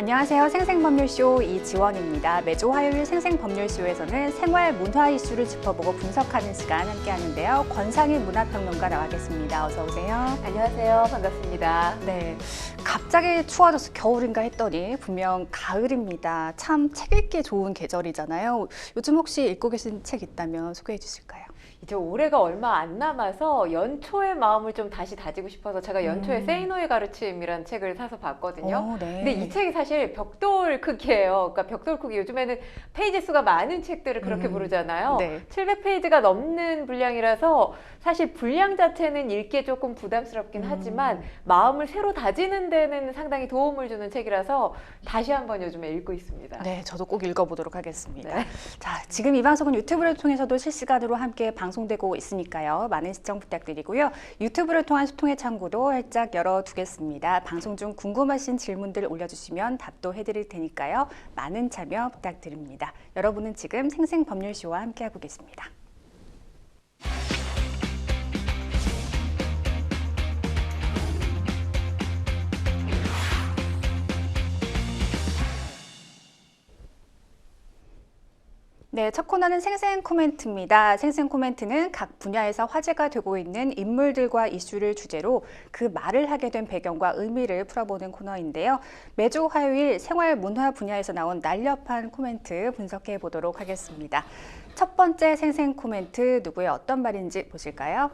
안녕하세요. 생생법률쇼 이지원입니다. 매주 화요일 생생법률쇼에서는 생활 문화 이슈를 짚어보고 분석하는 시간 함께 하는데요. 권상희 문화평론가 나와 계십니다. 어서 오세요. 안녕하세요. 반갑습니다. 네, 갑자기 추워져서 겨울인가 했더니 분명 가을입니다. 참 책 읽기 좋은 계절이잖아요. 요즘 혹시 읽고 계신 책 있다면 소개해 주실까요? 이제 올해가 얼마 안 남아서 연초의 마음을 좀 다시 다지고 싶어서 제가 연초에 세이노의 가르침이라는 책을 사서 봤거든요. 네. 근데 이 책이 사실 벽돌 크기예요. 그러니까 벽돌 크기, 요즘에는 페이지 수가 많은 책들을 그렇게 부르잖아요. 네. 700페이지가 넘는 분량이라서 사실 분량 자체는 읽기에 조금 부담스럽긴 하지만 마음을 새로 다지는 데는 상당히 도움을 주는 책이라서 다시 한번 요즘에 읽고 있습니다. 네, 저도 꼭 읽어보도록 하겠습니다. 네. 자, 지금 이 방송은 유튜브를 통해서도 실시간으로 함께 방송되고 있으니까요. 많은 시청 부탁드리고요. 유튜브를 통한 소통의 창구도 활짝 열어두겠습니다. 방송 중 궁금하신 질문들 올려주시면 답도 해드릴 테니까요. 많은 참여 부탁드립니다. 여러분은 지금 생생법률쇼와 함께하고 계십니다. 네, 첫 코너는 생생 코멘트입니다. 생생 코멘트는 각 분야에서 화제가 되고 있는 인물들과 이슈를 주제로 그 말을 하게 된 배경과 의미를 풀어보는 코너인데요. 매주 화요일 생활 문화 분야에서 나온 날렵한 코멘트 분석해 보도록 하겠습니다. 첫 번째 생생 코멘트 누구의 어떤 말인지 보실까요?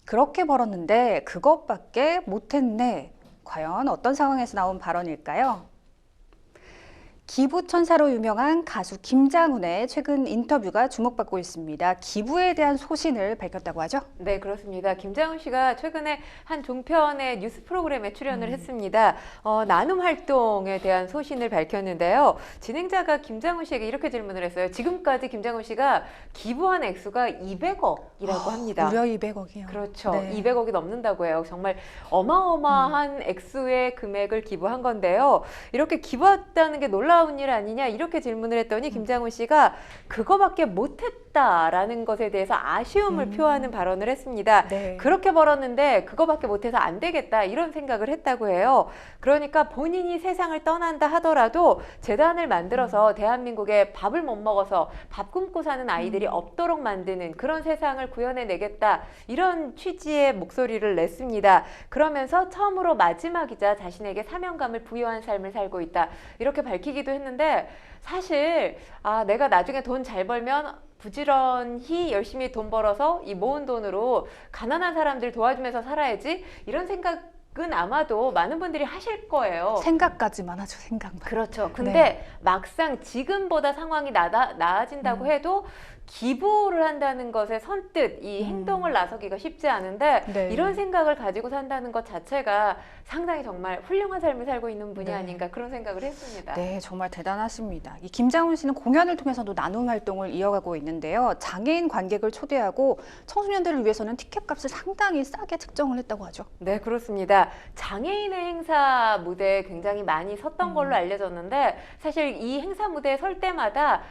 그렇게 벌었는데 그것밖에 못했네. 과연 어떤 상황에서 나온 발언일까요? 기부천사로 유명한 가수 김장훈의 최근 인터뷰가 주목받고 있습니다. 기부에 대한 소신을 밝혔다고 하죠? 네, 그렇습니다. 김장훈 씨가 최근에 한 종편의 뉴스 프로그램에 출연을 했습니다. 나눔 활동에 대한 소신을 밝혔는데요. 진행자가 김장훈 씨에게 이렇게 질문을 했어요. 지금까지 김장훈 씨가 기부한 액수가 200억이라고 합니다. 무려 200억이요. 그렇죠. 네. 200억이 넘는다고 해요. 정말 어마어마한 액수의 금액을 기부한 건데요. 이렇게 기부했다는 게 놀라운 일 아니냐 이렇게 질문을 했더니 김장훈 씨가 그거밖에 못했다라는 것에 대해서 아쉬움을 표하는 발언을 했습니다. 네. 그렇게 벌었는데 그거밖에 못해서 안 되겠다 이런 생각을 했다고 해요. 그러니까 본인이 세상을 떠난다 하더라도 재단을 만들어서 대한민국에 밥을 못 먹어서 밥 굶고 사는 아이들이 없도록 만드는 그런 세상을 구현해내겠다 이런 취지의 목소리를 냈습니다. 그러면서 처음으로 마지막이자 자신에게 사명감을 부여한 삶을 살고 있다 이렇게 밝히기도 했는데 사실 내가 나중에 돈 잘 벌면 부지런히 열심히 돈 벌어서 이 모은 돈으로 가난한 사람들 도와주면서 살아야지 이런 생각은 아마도 많은 분들이 하실 거예요. 생각까지만 하죠, 생각만. 그렇죠. 근데 네. 막상 지금보다 상황이 나아진다고 해도 기부를 한다는 것에 선뜻 이 행동을 나서기가 쉽지 않은데 네. 이런 생각을 가지고 산다는 것 자체가 상당히 정말 훌륭한 삶을 살고 있는 분이 네. 아닌가 그런 생각을 했습니다. 네, 정말 대단하십니다. 이 김장훈 씨는 공연을 통해서도 나눔 활동을 이어가고 있는데요. 장애인 관객을 초대하고 청소년들을 위해서는 티켓값을 상당히 싸게 책정을 했다고 하죠. 네, 그렇습니다. 장애인의 행사 무대에 굉장히 많이 섰던 걸로 알려졌는데 사실 이 행사 무대에 설 때마다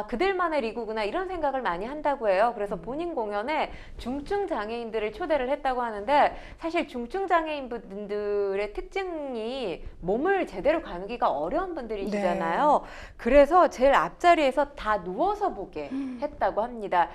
그들만의 리그구나 이런 생각을 많이 한다고 해요. 그래서 본인 공연에 중증 장애인들을 초대를 했다고 하는데 사실 중증 장애인 분들의 특징이 몸을 제대로 가누기가 어려운 분들이시잖아요. 그래서 제일 앞자리에서 다 누워서 보게 했다고 합니다.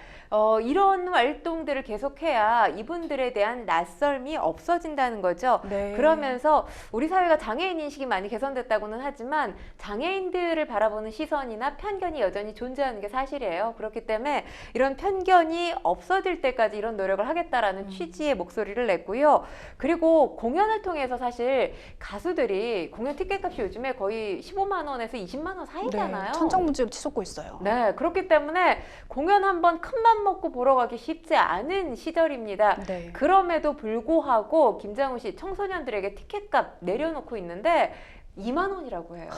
이런 활동들을 계속해야 이분들에 대한 낯설미 없어진다는 거죠. 네. 그러면서 우리 사회가 장애인 인식이 많이 개선됐다고는 하지만 장애인들을 바라보는 시선이나 편견이 여전히 존재하는 게 사실이에요. 그렇기 때문에 이런 편견이 없어질 때까지 이런 노력을 하겠다라는 취지의 목소리를 냈고요. 그리고 공연을 통해서 사실 가수들이 공연 티켓값이 요즘에 거의 15만 원에서 20만 원 사이잖아요. 네, 천정문지로 치솟고 있어요. 네, 그렇기 때문에 공연 한번 큰맘 먹고 보러 가기 쉽지 않은 시절입니다. 네. 그럼에도 불구하고 김장훈 씨 청소년들에게 티켓값 내려놓고 있는데 2만 원이라고 해요.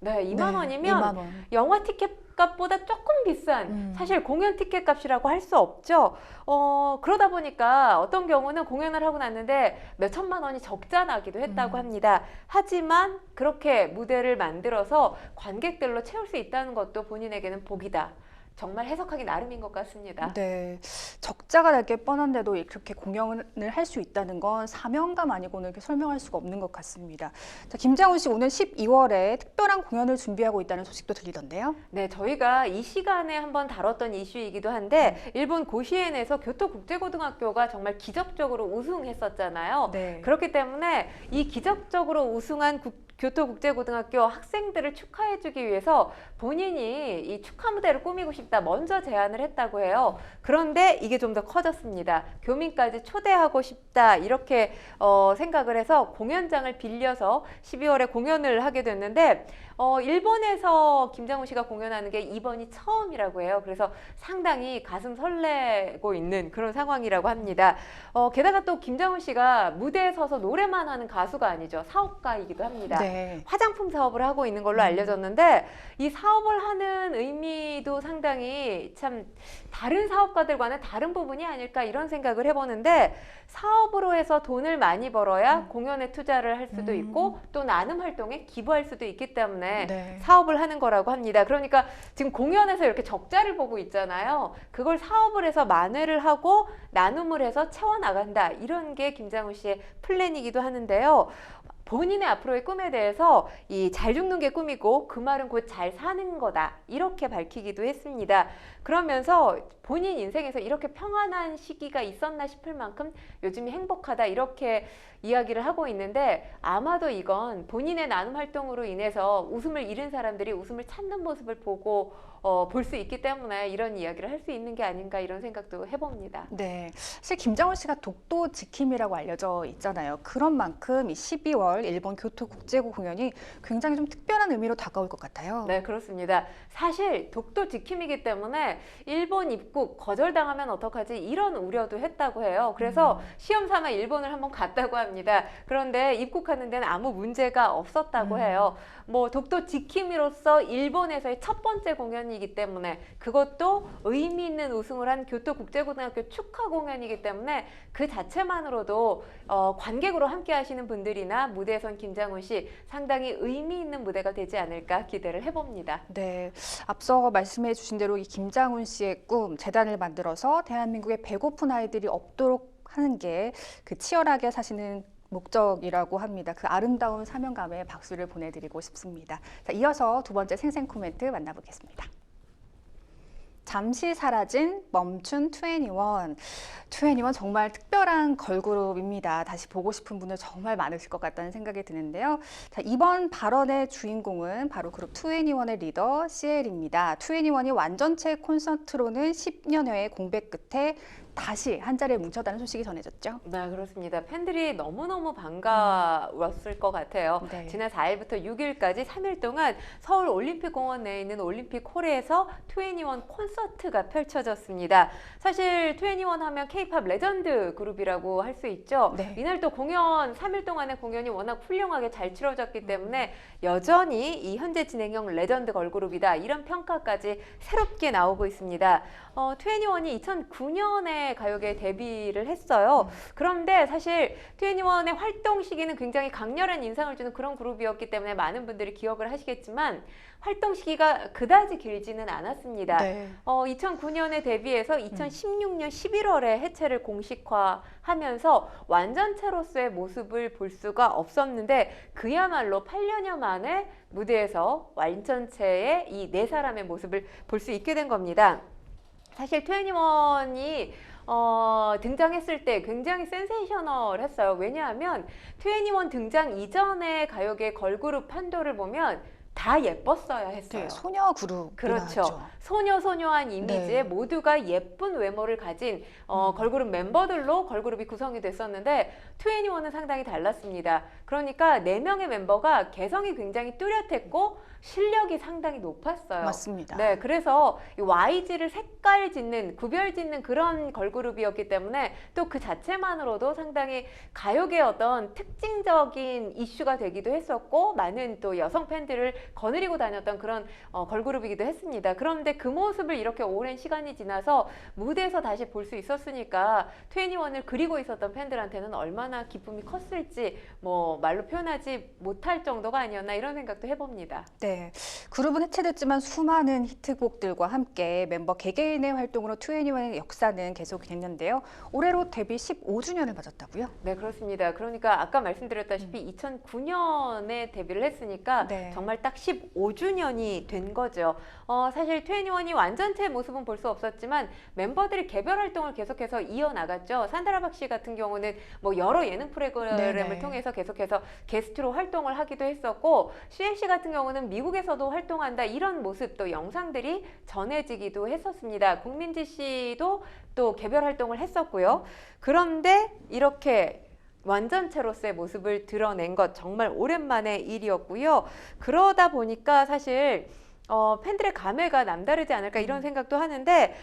네, 2만 원이면 2만 원. 영화 티켓 값보다 조금 비싼 사실 공연 티켓 값이라고 할 수 없죠. 그러다 보니까 어떤 경우는 공연을 하고 났는데 몇 천만 원이 적자 나기도 했다고 합니다. 하지만 그렇게 무대를 만들어서 관객들로 채울 수 있다는 것도 본인에게는 복이다. 정말 해석하기 나름인 것 같습니다. 네, 적자가 날 게 뻔한데도 이렇게 공연을 할 수 있다는 건 사명감 아니고는 이렇게 설명할 수가 없는 것 같습니다. 자, 김장훈 씨 오늘 12월에 특별한 공연을 준비하고 있다는 소식도 들리던데요. 네, 저희가 이 시간에 한번 다뤘던 이슈이기도 한데 일본 고시엔에서 교토국제고등학교가 정말 기적적으로 우승했었잖아요. 네. 그렇기 때문에 이 기적적으로 우승한 교토국제고등학교 학생들을 축하해주기 위해서 본인이 이 축하 무대를 꾸미고 싶다 먼저 제안을 했다고 해요. 그런데 이게 좀 더 커졌습니다. 교민까지 초대하고 싶다 이렇게 생각을 해서 공연장을 빌려서 12월에 공연을 하게 됐는데 일본에서 김장훈 씨가 공연하는 게 이번이 처음이라고 해요. 그래서 상당히 가슴 설레고 있는 그런 상황이라고 합니다. 게다가 또 김장훈 씨가 무대에 서서 노래만 하는 가수가 아니죠. 사업가이기도 합니다. 네. 화장품 사업을 하고 있는 걸로 알려졌는데 이 사업을 하는 의미도 상당히 참 다른 사업가들과는 다른 부분이 아닐까 이런 생각을 해보는데 사업으로 해서 돈을 많이 벌어야 공연에 투자를 할 수도 있고 또 나눔 활동에 기부할 수도 있기 때문에 네. 사업을 하는 거라고 합니다. 그러니까 지금 공연에서 이렇게 적자를 보고 있잖아요. 그걸 사업을 해서 만회를 하고 나눔을 해서 채워나간다. 이런 게 김장훈 씨의 플랜이기도 하는데요. 본인의 앞으로의 꿈에 대해서 이 잘 죽는 게 꿈이고 그 말은 곧 잘 사는 거다 이렇게 밝히기도 했습니다. 그러면서 본인 인생에서 이렇게 평안한 시기가 있었나 싶을 만큼 요즘이 행복하다 이렇게 이야기를 하고 있는데 아마도 이건 본인의 나눔 활동으로 인해서 웃음을 잃은 사람들이 웃음을 찾는 모습을 보고 볼 수 있기 때문에 이런 이야기를 할 수 있는 게 아닌가 이런 생각도 해봅니다. 네, 사실 김장훈 씨가 독도 지킴이라고 알려져 있잖아요. 그런 만큼 이 12월 일본 교토국제고 공연이 굉장히 좀 특별한 의미로 다가올 것 같아요. 네, 그렇습니다. 사실 독도 지킴이기 때문에 일본 입국 거절당하면 어떡하지 이런 우려도 했다고 해요. 그래서 시험 삼아 일본을 한번 갔다고 합니다. 그런데 입국하는 데는 아무 문제가 없었다고 해요. 뭐 독도 지킴이로서 일본에서의 첫 번째 공연이기 때문에 그것도 의미 있는 우승을 한 교토국제고등학교 축하 공연이기 때문에 그 자체만으로도 관객으로 함께 하시는 분들이나 무대에 선 김장훈 씨 상당히 의미 있는 무대가 되지 않을까 기대를 해봅니다. 네, 앞서 말씀해 주신 대로 이 김장훈 씨의 꿈, 재단을 만들어서 대한민국의 배고픈 아이들이 없도록 하는 게 그 치열하게 사시는 목적이라고 합니다. 그 아름다운 사명감에 박수를 보내드리고 싶습니다. 자, 이어서 두 번째 생생 코멘트 만나보겠습니다. 잠시 사라진 멈춘 21. 21 정말 특별한 걸그룹입니다. 다시 보고 싶은 분들 정말 많으실 것 같다는 생각이 드는데요. 자, 이번 발언의 주인공은 바로 그룹 21의 리더 CL입니다. 21이 완전체 콘서트로는 10년여의 공백 끝에 다시 한 자리에 뭉쳤다는 소식이 전해졌죠. 네, 그렇습니다. 팬들이 너무너무 반가웠을 것 같아요. 네. 지난 4일부터 6일까지 3일 동안 서울 올림픽공원 내에 있는 올림픽홀에서 21 콘서트가 펼쳐졌습니다. 사실 21 하면 K-팝 레전드 그룹이라고 할 수 있죠. 네. 이날 또 공연, 3일 동안의 공연이 워낙 훌륭하게 잘 치러졌기 때문에 여전히 이 현재 진행형 레전드 걸그룹이다. 이런 평가까지 새롭게 나오고 있습니다. 21이 2009년에 가요계에 데뷔를 했어요. 그런데 사실 21의 활동 시기는 굉장히 강렬한 인상을 주는 그런 그룹이었기 때문에 많은 분들이 기억을 하시겠지만 활동 시기가 그다지 길지는 않았습니다. 네. 2009년에 데뷔해서 2016년 11월에 해체를 공식화하면서 완전체로서의 모습을 볼 수가 없었는데 그야말로 8년여 만에 무대에서 완전체의 이 네 사람의 모습을 볼 수 있게 된 겁니다. 사실 21이 등장했을 때 굉장히 센세이셔널했어요. 왜냐하면 21 등장 이전의 가요계 걸그룹 판도를 보면 다 예뻤어야 했어요. 네, 소녀 그룹. 그렇죠. 소녀소녀한 이미지에 네. 모두가 예쁜 외모를 가진 걸그룹 멤버들로 걸그룹이 구성이 됐었는데 21은 상당히 달랐습니다. 그러니까 4명의 멤버가 개성이 굉장히 뚜렷했고 실력이 상당히 높았어요. 맞습니다. 네, 그래서 이 YG를 색깔 짓는, 구별 짓는 그런 걸그룹이었기 때문에 또 그 자체만으로도 상당히 가요계의 어떤 특징적인 이슈가 되기도 했었고 많은 또 여성 팬들을 거느리고 다녔던 그런 걸그룹이기도 했습니다. 그런데 그 모습을 이렇게 오랜 시간이 지나서 무대에서 다시 볼 수 있었으니까 2NE1을 그리고 있었던 팬들한테는 얼마나 기쁨이 컸을지 뭐 말로 표현하지 못할 정도가 아니었나 이런 생각도 해봅니다. 네, 그룹은 해체됐지만 수많은 히트곡들과 함께 멤버 개개인의 활동으로 2NE1의 역사는 계속됐는데요. 올해로 데뷔 15주년을 맞았다고요? 네, 그렇습니다. 그러니까 아까 말씀드렸다시피 2009년에 데뷔를 했으니까 네. 정말 딱 15주년이 된 거죠. 사실 2NE1이 완전체 모습은 볼 수 없었지만 멤버들이 개별 활동을 계속해서 이어나갔죠. 산드라 박씨 같은 경우는 뭐 여러 예능 프로그램을 네네. 통해서 계속해서 게스트로 활동을 하기도 했었고, CLC 같은 경우는 미국에서도 활동한다 이런 모습 또 영상들이 전해지기도 했었습니다. 국민지 씨도 또 개별 활동을 했었고요. 그런데 이렇게 완전체로서의 모습을 드러낸 것 정말 오랜만의 일이었고요. 그러다 보니까 사실 팬들의 감회가 남다르지 않을까 이런 생각도 하는데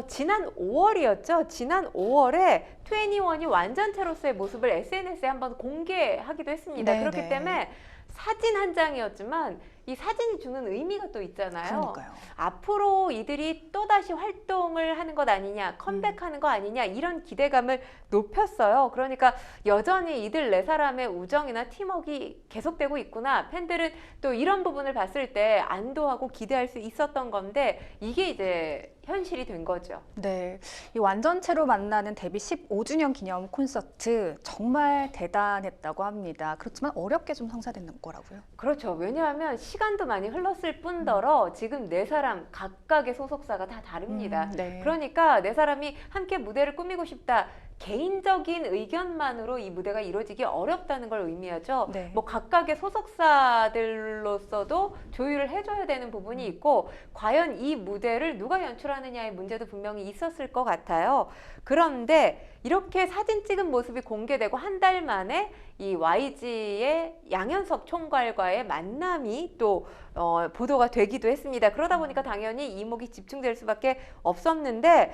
지난 5월이었죠. 지난 5월에 2NE1이 완전체로서의 모습을 SNS에 한번 공개하기도 했습니다. 네, 그렇기 네. 때문에 사진 한 장이었지만 이 사진이 주는 의미가 또 있잖아요. 그러니까요. 앞으로 이들이 또다시 활동을 하는 것 아니냐, 컴백하는 거 아니냐 이런 기대감을 높였어요. 그러니까 여전히 이들 네 사람의 우정이나 팀워크가 계속되고 있구나. 팬들은 또 이런 부분을 봤을 때 안도하고 기대할 수 있었던 건데 이게 이제 현실이 된 거죠. 네, 이 완전체로 만나는 데뷔 15주년 기념 콘서트 정말 대단했다고 합니다. 그렇지만 어렵게 좀 성사된 거라고요. 그렇죠. 왜냐하면 시간도 많이 흘렀을 뿐더러 지금 네 사람 각각의 소속사가 다 다릅니다. 네. 그러니까 네 사람이 함께 무대를 꾸미고 싶다. 개인적인 의견만으로 이 무대가 이루어지기 어렵다는 걸 의미하죠. 네. 뭐 각각의 소속사들로서도 조율을 해줘야 되는 부분이 있고 과연 이 무대를 누가 연출하느냐의 문제도 분명히 있었을 것 같아요. 그런데 이렇게 사진 찍은 모습이 공개되고 한 달 만에 이 YG의 양현석 총괄과의 만남이 또 보도가 되기도 했습니다. 그러다 보니까 당연히 이목이 집중될 수밖에 없었는데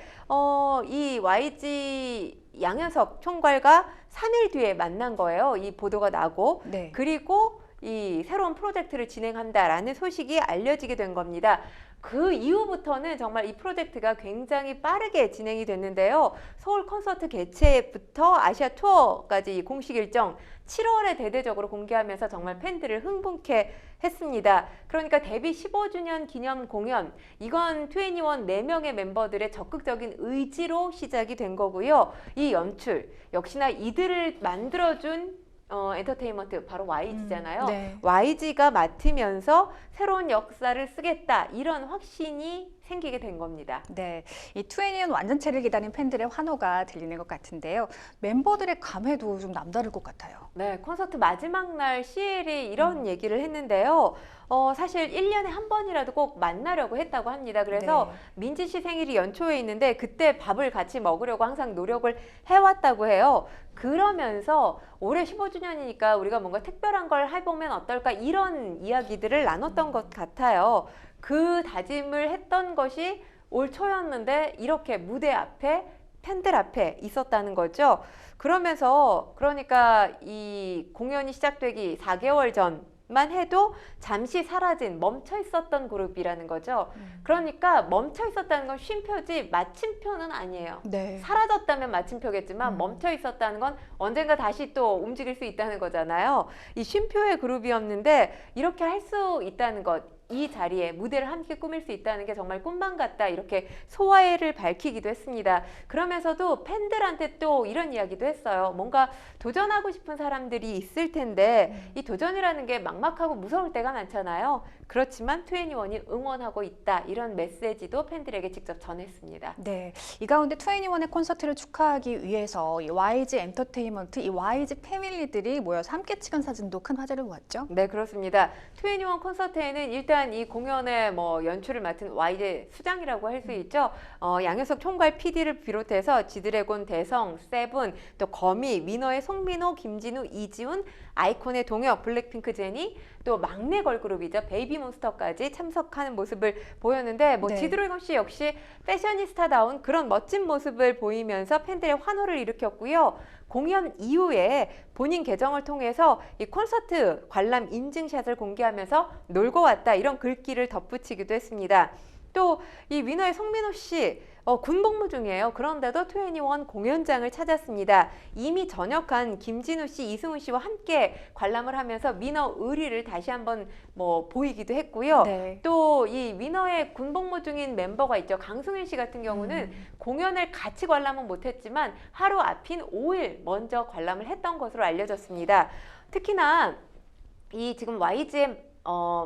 이 YG 양현석 총괄과 3일 뒤에 만난 거예요. 이 보도가 나고 네. 그리고 이 새로운 프로젝트를 진행한다라는 소식이 알려지게 된 겁니다. 그 이후부터는 정말 이 프로젝트가 굉장히 빠르게 진행이 됐는데요. 서울 콘서트 개최부터 아시아 투어까지 공식 일정 7월에 대대적으로 공개하면서 정말 팬들을 흥분케 했습니다. 그러니까 데뷔 15주년 기념 공연, 이건 2NE1 4명의 멤버들의 적극적인 의지로 시작이 된 거고요. 이 연출, 역시나 이들을 만들어준 엔터테인먼트 바로 YG잖아요. 네. YG가 맡으면서 새로운 역사를 쓰겠다 이런 확신이 생기게 된 겁니다. 네, 이 2NE1 완전체를 기다린 팬들의 환호가 들리는 것 같은데요. 멤버들의 감회도 좀 남다를 것 같아요. 네, 콘서트 마지막 날 CL이 이런 얘기를 했는데요. 사실 1년에 한 번이라도 꼭 만나려고 했다고 합니다. 그래서 네. 민지 씨 생일이 연초에 있는데 그때 밥을 같이 먹으려고 항상 노력을 해왔다고 해요. 그러면서 올해 15주년이니까 우리가 뭔가 특별한 걸 해보면 어떨까 이런 이야기들을 나눴던 것 같아요. 그 다짐을 했던 것이 올 초였는데 이렇게 무대 앞에 팬들 앞에 있었다는 거죠. 그러니까 이 공연이 시작되기 4개월 전만 해도 잠시 사라진 멈춰 있었던 그룹이라는 거죠. 그러니까 멈춰 있었다는 건 쉼표지 마침표는 아니에요. 네. 사라졌다면 마침표겠지만 멈춰 있었다는 건 언젠가 다시 또 움직일 수 있다는 거잖아요. 이 쉼표의 그룹이었는데 이렇게 할 수 있다는 것, 이 자리에 무대를 함께 꾸밀 수 있다는 게 정말 꿈만 같다 이렇게 소화를 밝히기도 했습니다. 그러면서도 팬들한테 또 이런 이야기도 했어요. 뭔가 도전하고 싶은 사람들이 있을 텐데 이 도전이라는 게 막막하고 무서울 때가 많잖아요. 그렇지만 2NE1이 응원하고 있다 이런 메시지도 팬들에게 직접 전했습니다. 네, 이 가운데 2NE1의 콘서트를 축하하기 위해서 이 YG 엔터테인먼트, 이 YG 패밀리들이 모여서 함께 찍은 사진도 큰 화제를 모았죠. 네, 그렇습니다. 2NE1 콘서트에는 일단 일단 이 공연의 뭐 연출을 맡은 YG 수장이라고 할 수 있죠. 양효석 총괄 PD를 비롯해서 지드래곤, 대성, 세븐, 또 거미, 위너의 송민호, 김진우, 이지훈, 아이콘의 동혁, 블랙핑크 제니, 또 막내 걸그룹이죠. 베이비몬스터까지 참석하는 모습을 보였는데 뭐 네. 지드래곤 씨 역시 패셔니스타다운 그런 멋진 모습을 보이면서 팬들의 환호를 일으켰고요. 공연 이후에 본인 계정을 통해서 이 콘서트 관람 인증샷을 공개하면서 놀고 왔다 이런 글귀를 덧붙이기도 했습니다. 또 이 위너의 송민호 씨 군복무 중이에요. 그런데도 2NE1 공연장을 찾았습니다. 이미 전역한 김진우 씨, 이승훈 씨와 함께 관람을 하면서 위너 의리를 다시 한번 뭐 보이기도 했고요. 네. 또 이 위너의 군복무 중인 멤버가 있죠. 강승윤 씨 같은 경우는 공연을 같이 관람은 못했지만 하루 앞인 5일 먼저 관람을 했던 것으로 알려졌습니다. 특히나 이 지금 YG의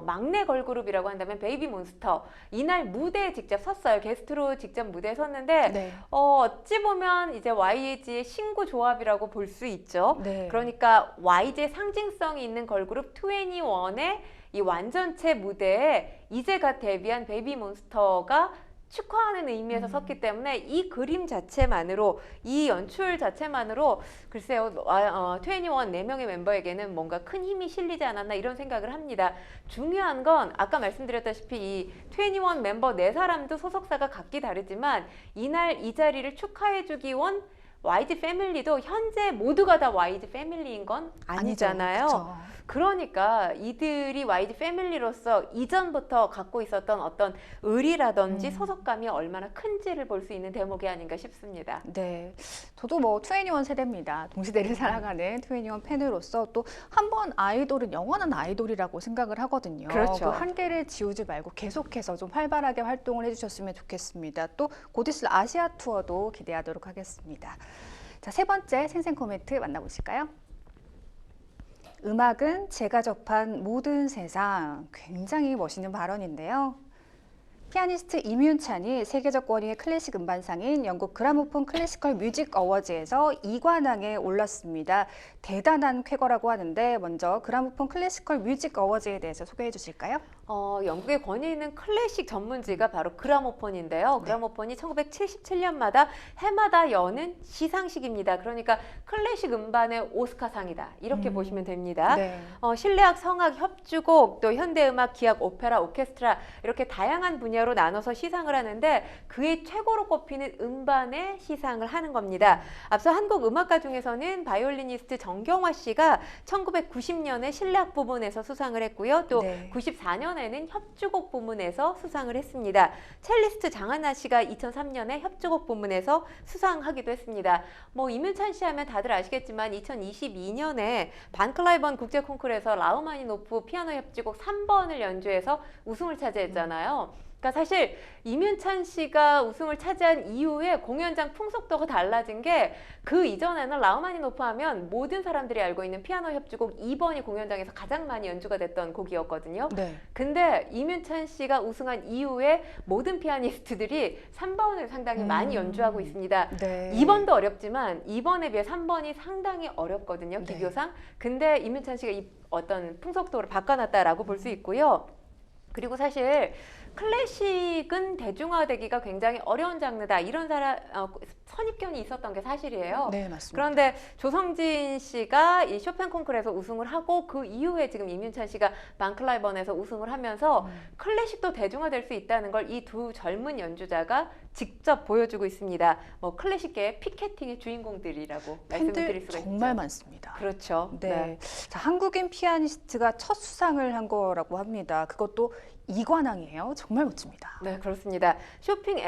막내 걸그룹이라고 한다면 베이비몬스터 이날 무대에 직접 섰어요. 게스트로 직접 무대에 섰는데 네. 어찌 보면 이제 YG의 신구 조합이라고 볼 수 있죠. 네. 그러니까 YG의 상징성이 있는 걸그룹 2NE1의 이 완전체 무대에 이제 갓 데뷔한 베이비몬스터가 축하하는 의미에서 섰기 때문에 이 그림 자체만으로 이 연출 자체만으로 글쎄요 2NE1 4명의 멤버에게는 뭔가 큰 힘이 실리지 않았나 이런 생각을 합니다. 중요한 건 아까 말씀드렸다시피 이 2NE1 멤버 4사람도 소속사가 각기 다르지만 이날 이 자리를 축하해주기 원 YG 패밀리도 현재 모두가 다 YG 패밀리인 건 아니잖아요. 아니죠. 그러니까 이들이 YG 패밀리로서 이전부터 갖고 있었던 어떤 의리라든지 소속감이 얼마나 큰지를 볼 수 있는 대목이 아닌가 싶습니다. 네, 저도 뭐 2NE1 세대입니다. 동시대를 살아가는 2NE1 팬으로서 또 한 번 아이돌은 영원한 아이돌이라고 생각을 하거든요. 그렇죠. 그 한계를 지우지 말고 계속해서 좀 활발하게 활동을 해주셨으면 좋겠습니다. 또 곧 있을 아시아 투어도 기대하도록 하겠습니다. 자, 세 번째 생생 코멘트 만나보실까요? 음악은 제가 접한 모든 세상. 굉장히 멋있는 발언인데요. 피아니스트 임윤찬이 세계적 권위의 클래식 음반상인 영국 그라모폰 클래시컬 뮤직 어워즈에서 2관왕에 올랐습니다. 대단한 쾌거라고 하는데 먼저 그라모폰 클래시컬 뮤직 어워즈에 대해서 소개해 주실까요? 영국의 권위 있는 클래식 전문지가 바로 그라모폰인데요. 그라모폰이 1977년마다 해마다 여는 시상식입니다. 그러니까 클래식 음반의 오스카상이다. 이렇게 보시면 됩니다. 네. 실내악, 성악, 협주곡, 또 현대음악, 기악, 오페라, 오케스트라 이렇게 다양한 분야로 나눠서 시상을 하는데 그의 최고로 꼽히는 음반의 시상을 하는 겁니다. 앞서 한국 음악가 중에서는 바이올리니스트 정경화 씨가 1990년에 실내악 부문에서 수상을 했고요. 또 네. 94년에는 협주곡 부문에서 수상을 했습니다. 첼리스트 장하나 씨가 2003년에 협주곡 부문에서 수상하기도 했습니다. 뭐 임윤찬 씨 하면 다들 아시겠지만 2022년에 반클라이번 국제 콩쿠르에서 라흐마니노프 피아노 협주곡 3번을 연주해서 우승을 차지했잖아요. 그러니까 사실 임윤찬 씨가 우승을 차지한 이후에 공연장 풍속도가 달라진 게 그 이전에는 라흐마니노프 하면 모든 사람들이 알고 있는 피아노 협주곡 2번이 공연장에서 가장 많이 연주가 됐던 곡이었거든요. 네. 근데 임윤찬 씨가 우승한 이후에 모든 피아니스트들이 3번을 상당히 많이 연주하고 있습니다. 네. 2번도 어렵지만 2번에 비해 3번이 상당히 어렵거든요. 네. 기교상. 근데 임윤찬 씨가 이 어떤 풍속도를 바꿔놨다라고 볼 수 있고요. 그리고 사실 클래식은 대중화되기가 굉장히 어려운 장르다. 이런 선입견이 있었던 게 사실이에요. 네, 맞습니다. 그런데 조성진 씨가 이 쇼팽 콩쿠르에서 우승을 하고 그 이후에 지금 임윤찬 씨가 반클라이번에서 우승을 하면서 클래식도 대중화될 수 있다는 걸 이 두 젊은 연주자가 직접 보여주고 있습니다. 뭐 클래식계의 피케팅의 주인공들이라고 말씀을 드릴 수가 정말 있죠. 많습니다. 그렇죠. 네. 자, 한국인 피아니스트가 첫 수상을 한 거라고 합니다. 그것도 2관왕이에요. 정말 멋집니다. 네, 그렇습니다. 쇼팽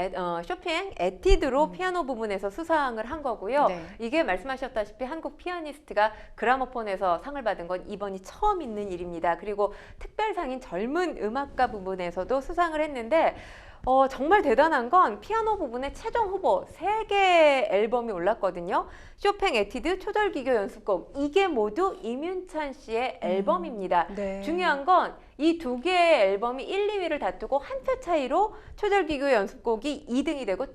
에티드로 피아노 부분에서 수상을 한 거고요. 네. 이게 말씀하셨다시피 한국 피아니스트가 그라모폰에서 상을 받은 건 이번이 처음 있는 일입니다. 그리고 특별상인 젊은 음악가 부분에서도 수상을 했는데 정말 대단한 건 피아노 부분에 최종 후보 3개 앨범이 올랐거든요. 쇼팽 에티드, 초절기교 연습곡 이게 모두 임윤찬 씨의 앨범입니다. 네. 중요한 건 이 2개의 앨범이 1, 2위를 다투고 한 표 차이로 초절기교 연습곡이 2등이 되고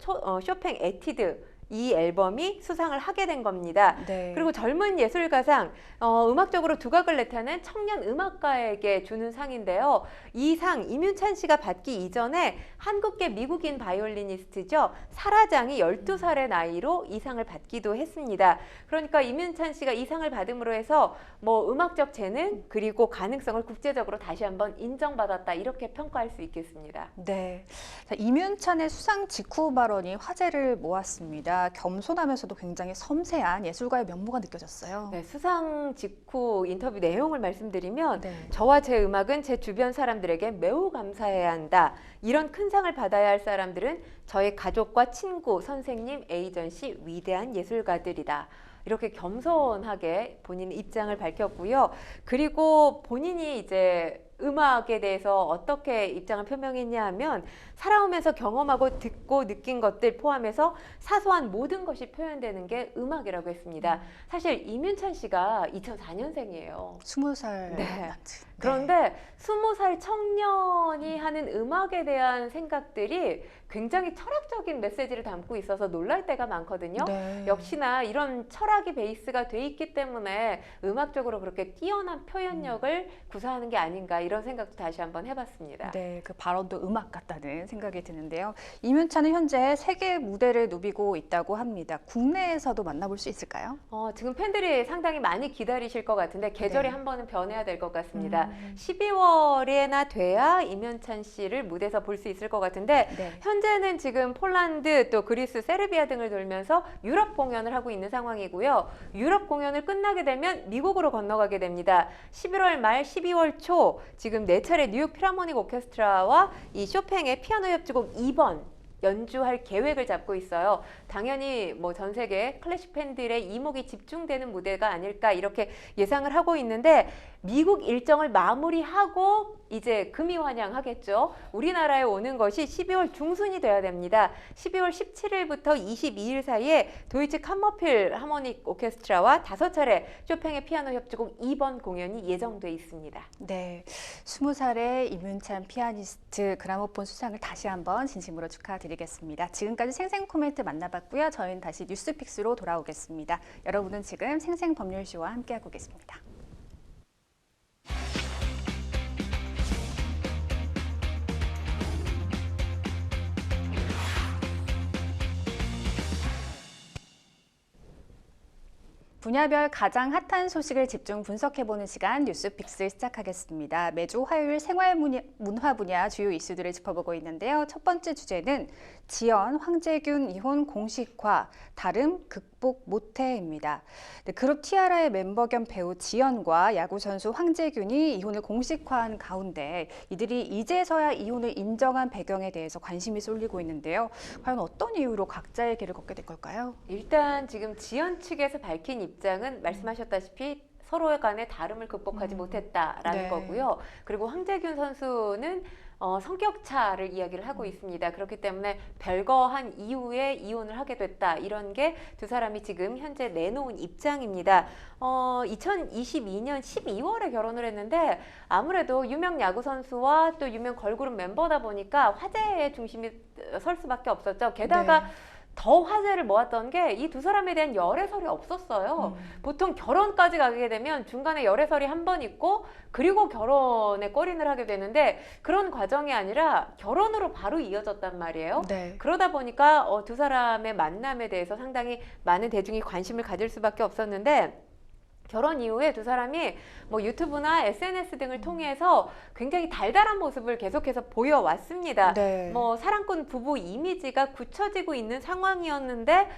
쇼팽 에티드 이 앨범이 수상을 하게 된 겁니다. 네. 그리고 젊은 예술가상, 음악적으로 두각을 나타낸 청년 음악가에게 주는 상인데요. 이 상 이문찬 씨가 받기 이전에 한국계 미국인 바이올리니스트죠. 사라장이 12살의 나이로 이 상을 받기도 했습니다. 그러니까 이문찬 씨가 이 상을 받음으로 해서 뭐 음악적 재능 그리고 가능성을 국제적으로 다시 한번 인정받았다 이렇게 평가할 수 있겠습니다. 네. 자, 이문찬의 수상 직후 발언이 화제를 모았습니다. 겸손하면서도 굉장히 섬세한 예술가의 면모가 느껴졌어요. 네, 수상 직후 인터뷰 내용을 말씀드리면 네. 저와 제 음악은 제 주변 사람들에게 매우 감사해야 한다. 이런 큰 상을 받아야 할 사람들은 저의 가족과 친구, 선생님, 에이전시, 위대한 예술가들이다. 이렇게 겸손하게 본인 입장을 밝혔고요. 그리고 본인이 이제 음악에 대해서 어떻게 입장을 표명했냐 하면 살아오면서 경험하고 듣고 느낀 것들 포함해서 사소한 모든 것이 표현되는 게 음악이라고 했습니다. 사실 이문찬 씨가 2004년생이에요. 20살 네. 남짓. 그런데 20살 청년이 하는 음악에 대한 생각들이 굉장히 철학적인 메시지를 담고 있어서 놀랄 때가 많거든요. 네. 역시나 이런 철학이 베이스가 돼 있기 때문에 음악적으로 그렇게 뛰어난 표현력을 구사하는 게 아닌가 이런 생각도 다시 한번 해봤습니다. 네, 그 발언도 음악 같다는 생각이 드는데요. 이문찬은 현재 세계 무대를 누비고 있다고 합니다. 국내에서도 만나볼 수 있을까요? 지금 팬들이 상당히 많이 기다리실 것 같은데 계절이 네. 한 번은 변해야 될 것 같습니다. 12월에나 돼야 이문찬 씨를 무대에서 볼 수 있을 것 같은데 네. 현재는 지금 폴란드 또 그리스, 세르비아 등을 돌면서 유럽 공연을 하고 있는 상황이고요. 유럽 공연을 끝나게 되면 미국으로 건너가게 됩니다. 11월 말 12월 초 지금 4차례 뉴욕 필하모닉 오케스트라와 이 쇼팽의 피아노 협주곡 2번 연주할 계획을 잡고 있어요. 당연히 뭐 전 세계 클래식 팬들의 이목이 집중되는 무대가 아닐까 이렇게 예상을 하고 있는데 미국 일정을 마무리하고 이제 금이 환영하겠죠. 우리나라에 오는 것이 12월 중순이 돼야 됩니다. 12월 17일부터 22일 사이에 도이치 캄머필 하모닉 오케스트라와 5차례 쇼팽의 피아노 협주곡 2번 공연이 예정돼 있습니다. 네, 20살의 이문찬 피아니스트 그라모폰 수상을 다시 한번 진심으로 축하드리겠습니다. 지금까지 생생 코멘트 만나봤고요. 저희는 다시 뉴스픽스로 돌아오겠습니다. 여러분은 지금 생생법률쇼와 함께하고 계십니다. 분야별 가장 핫한 소식을 집중 분석해보는 시간 뉴스픽스 시작하겠습니다. 매주 화요일 생활문화 분야 주요 이슈들을 짚어보고 있는데요. 첫 번째 주제는 지연, 황재균 이혼 공식화, 다름 극복 못해입니다. 네, 그룹 티아라의 멤버 겸 배우 지연과 야구 선수 황재균이 이혼을 공식화한 가운데 이들이 이제서야 이혼을 인정한 배경에 대해서 관심이 쏠리고 있는데요. 과연 어떤 이유로 각자의 길을 걷게 될 걸까요? 일단 지금 지연 측에서 밝힌 입장은 말씀하셨다시피 서로 간의 다름을 극복하지 못했다라는 네. 거고요. 그리고 황재균 선수는 성격 차를 이야기를 하고 있습니다. 그렇기 때문에 별거한 이후에 이혼을 하게 됐다. 이런 게 두 사람이 지금 현재 내놓은 입장입니다. 2022년 12월에 결혼을 했는데 아무래도 유명 야구 선수와 또 유명 걸그룹 멤버다 보니까 화제의 중심이 설 수밖에 없었죠. 게다가 네. 더 화제를 모았던 게 이 두 사람에 대한 열애설이 없었어요. 보통 결혼까지 가게 되면 중간에 열애설이 한 번 있고 그리고 결혼에 골인을 하게 되는데 그런 과정이 아니라 결혼으로 바로 이어졌단 말이에요. 네. 그러다 보니까 두 사람의 만남에 대해서 상당히 많은 대중이 관심을 가질 수밖에 없었는데 결혼 이후에 두 사람이 뭐 유튜브나 SNS 등을 통해서 굉장히 달달한 모습을 계속해서 보여왔습니다. 네. 뭐 사랑꾼 부부 이미지가 굳혀지고 있는 상황이었는데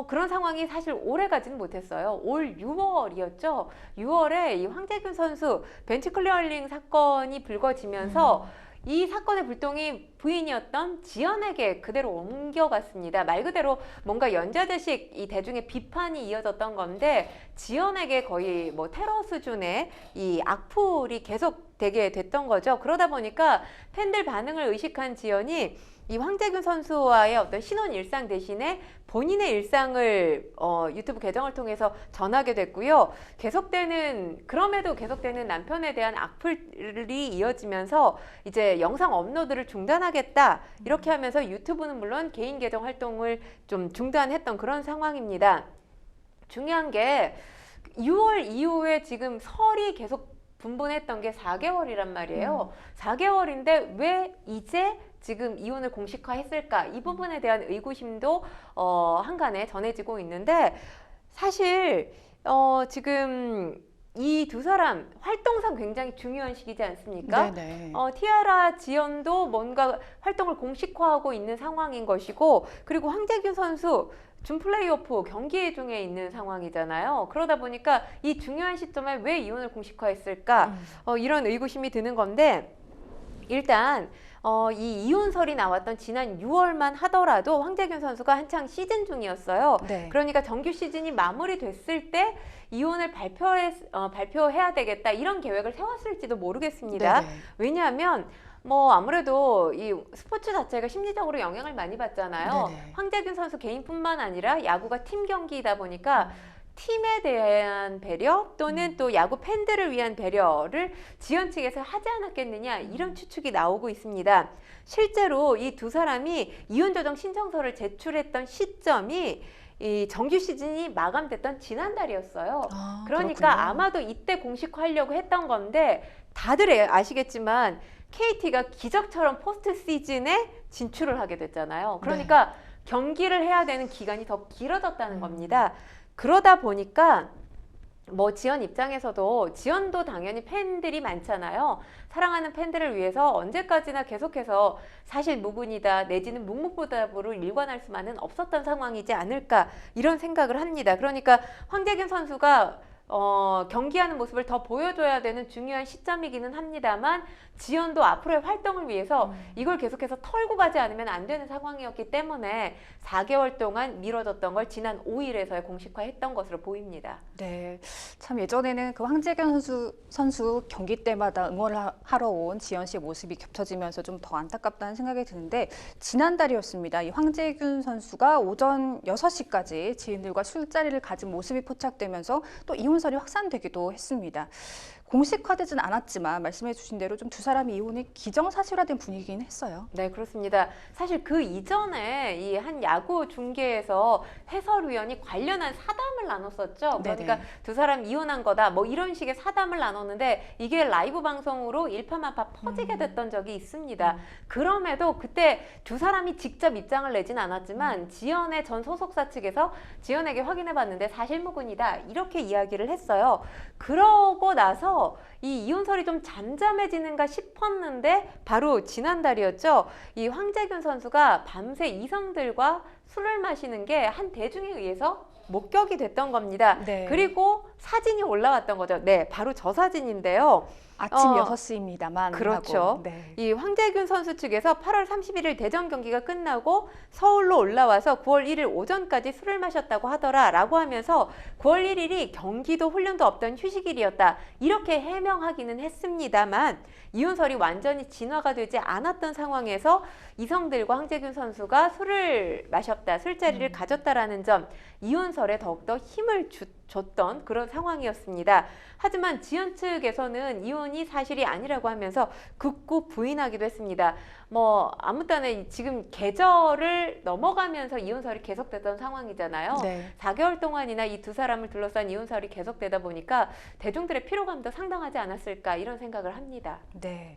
그런 상황이 사실 오래 가지는 못했어요. 올 6월이었죠. 6월에 이 황재균 선수 벤치 클리어링 사건이 불거지면서 이 사건의 불똥이 부인이었던 지연에게 그대로 옮겨갔습니다. 말 그대로 뭔가 연좌제식 이 대중의 비판이 이어졌던 건데 지연에게 거의 뭐 테러 수준의 이 악플이 계속 되게 됐던 거죠. 그러다 보니까 팬들 반응을 의식한 지연이 이 황재균 선수와의 어떤 신혼 일상 대신에 본인의 일상을 유튜브 계정을 통해서 전하게 됐고요. 계속되는 남편에 대한 악플이 이어지면서 이제 영상 업로드를 중단하게 이혼하겠다 이렇게 하면서 유튜브는 물론 개인 계정 활동을 좀 중단했던 그런 상황입니다. 중요한 게 6월 이후에 지금 설이 계속 분분했던 게 4개월이란 말이에요. 4개월인데 왜 이제 지금 이혼을 공식화했을까? 이 부분에 대한 의구심도 한간에 전해지고 있는데 사실 지금 이 두 사람 활동상 굉장히 중요한 시기지 않습니까? 네네. 티아라 지연도 뭔가 활동을 공식화하고 있는 상황인 것이고, 그리고 황재균 선수 준 플레이오프 경기 중에 있는 상황이잖아요. 그러다 보니까 이 중요한 시점에 왜 이혼을 공식화했을까? 이런 의구심이 드는 건데, 일단 이 이혼설이 나왔던 지난 6월만 하더라도 황재균 선수가 한창 시즌 중이었어요. 네. 그러니까 정규 시즌이 마무리됐을 때 이혼을 발표해야 되겠다 이런 계획을 세웠을지도 모르겠습니다. 네네. 왜냐하면 뭐 아무래도 이 스포츠 자체가 심리적으로 영향을 많이 받잖아요. 네네. 황재균 선수 개인뿐만 아니라 야구가 팀 경기이다 보니까 팀에 대한 배려 또는 또 야구 팬들을 위한 배려를 지연 측에서 하지 않았겠느냐 이런 추측이 나오고 있습니다. 실제로 이 두 사람이 이혼 조정 신청서를 제출했던 시점이 이 정규 시즌이 마감됐던 지난달이었어요. 그러니까 그렇군요. 아마도 이때 공식화하려고 했던 건데 다들 아시겠지만 KT가 기적처럼 포스트 시즌에 진출을 하게 됐잖아요. 그러니까 경기를 해야 되는 기간이 더 길어졌다는 겁니다. 그러다 보니까 뭐 지연 입장에서도 지연도 당연히 팬들이 많잖아요. 사랑하는 팬들을 위해서 언제까지나 계속해서 사실 무근이다 내지는 묵묵부답으로 일관할 수만은 없었던 상황이지 않을까 이런 생각을 합니다. 그러니까 황재균 선수가 경기하는 모습을 더 보여줘야 되는 중요한 시점이기는 합니다만 지연도 앞으로의 활동을 위해서 이걸 계속해서 털고 가지 않으면 안 되는 상황이었기 때문에 4개월 동안 미뤄졌던 걸 지난 5일에서 공식화했던 것으로 보입니다. 네, 참 예전에는 그 황재균 선수 경기 때마다 응원을 하러 온 지연 씨의 모습이 겹쳐지면서 좀 더 안타깝다는 생각이 드는데 지난달이었습니다. 이 황재균 선수가 오전 6시까지 지인들과 술자리를 가진 모습이 포착되면서 또 이혼설이 확산되기도 했습니다. 공식화되진 않았지만 말씀해 주신 대로 좀 두 사람이 이혼이 기정사실화된 분위기긴 했어요. 네, 그렇습니다. 사실 그 이전에 이 한 야구 중계에서 해설위원이 관련한 사담을 나눴었죠. 그러니까 네네. 두 사람 이혼한 거다 뭐 이런 식의 사담을 나눴는데 이게 라이브 방송으로 일파만파 퍼지게 됐던 적이 있습니다. 그럼에도 그때 두 사람이 직접 입장을 내진 않았지만 지연의 전 소속사 측에서 지연에게 확인해 봤는데 사실무근이다 이렇게 이야기를 했어요. 그러고 나서 이 이혼설이 좀 잠잠해지는가 싶었는데 바로 지난달이었죠. 이 황재균 선수가 밤새 이성들과 술을 마시는 게 한 대중에 의해서 목격이 됐던 겁니다. 네. 그리고 사진이 올라왔던 거죠. 네, 바로 저 사진인데요. 아침 6시입니다만. 그렇죠. 하고. 네. 이 황재균 선수 측에서 8월 31일 대전 경기가 끝나고 서울로 올라와서 9월 1일 오전까지 술을 마셨다고 하더라 라고 하면서 9월 1일이 경기도 훈련도 없던 휴식일이었다 이렇게 해명하기는 했습니다만 이혼설이 완전히 진화가 되지 않았던 상황에서 이성들과 황재균 선수가 술을 마셨다 술자리를 가졌다라는 점 이혼설에 더욱더 힘을 줬던 그런 상황이었습니다. 하지만 지연 측에서는 이혼이 사실이 아니라고 하면서 극구 부인하기도 했습니다. 뭐 아무튼에 지금 계절을 넘어가면서 이혼설이 계속됐던 상황이잖아요. 네. 4개월 동안이나 이 두 사람을 둘러싼 이혼설이 계속되다 보니까 대중들의 피로감도 상당하지 않았을까 이런 생각을 합니다. 네.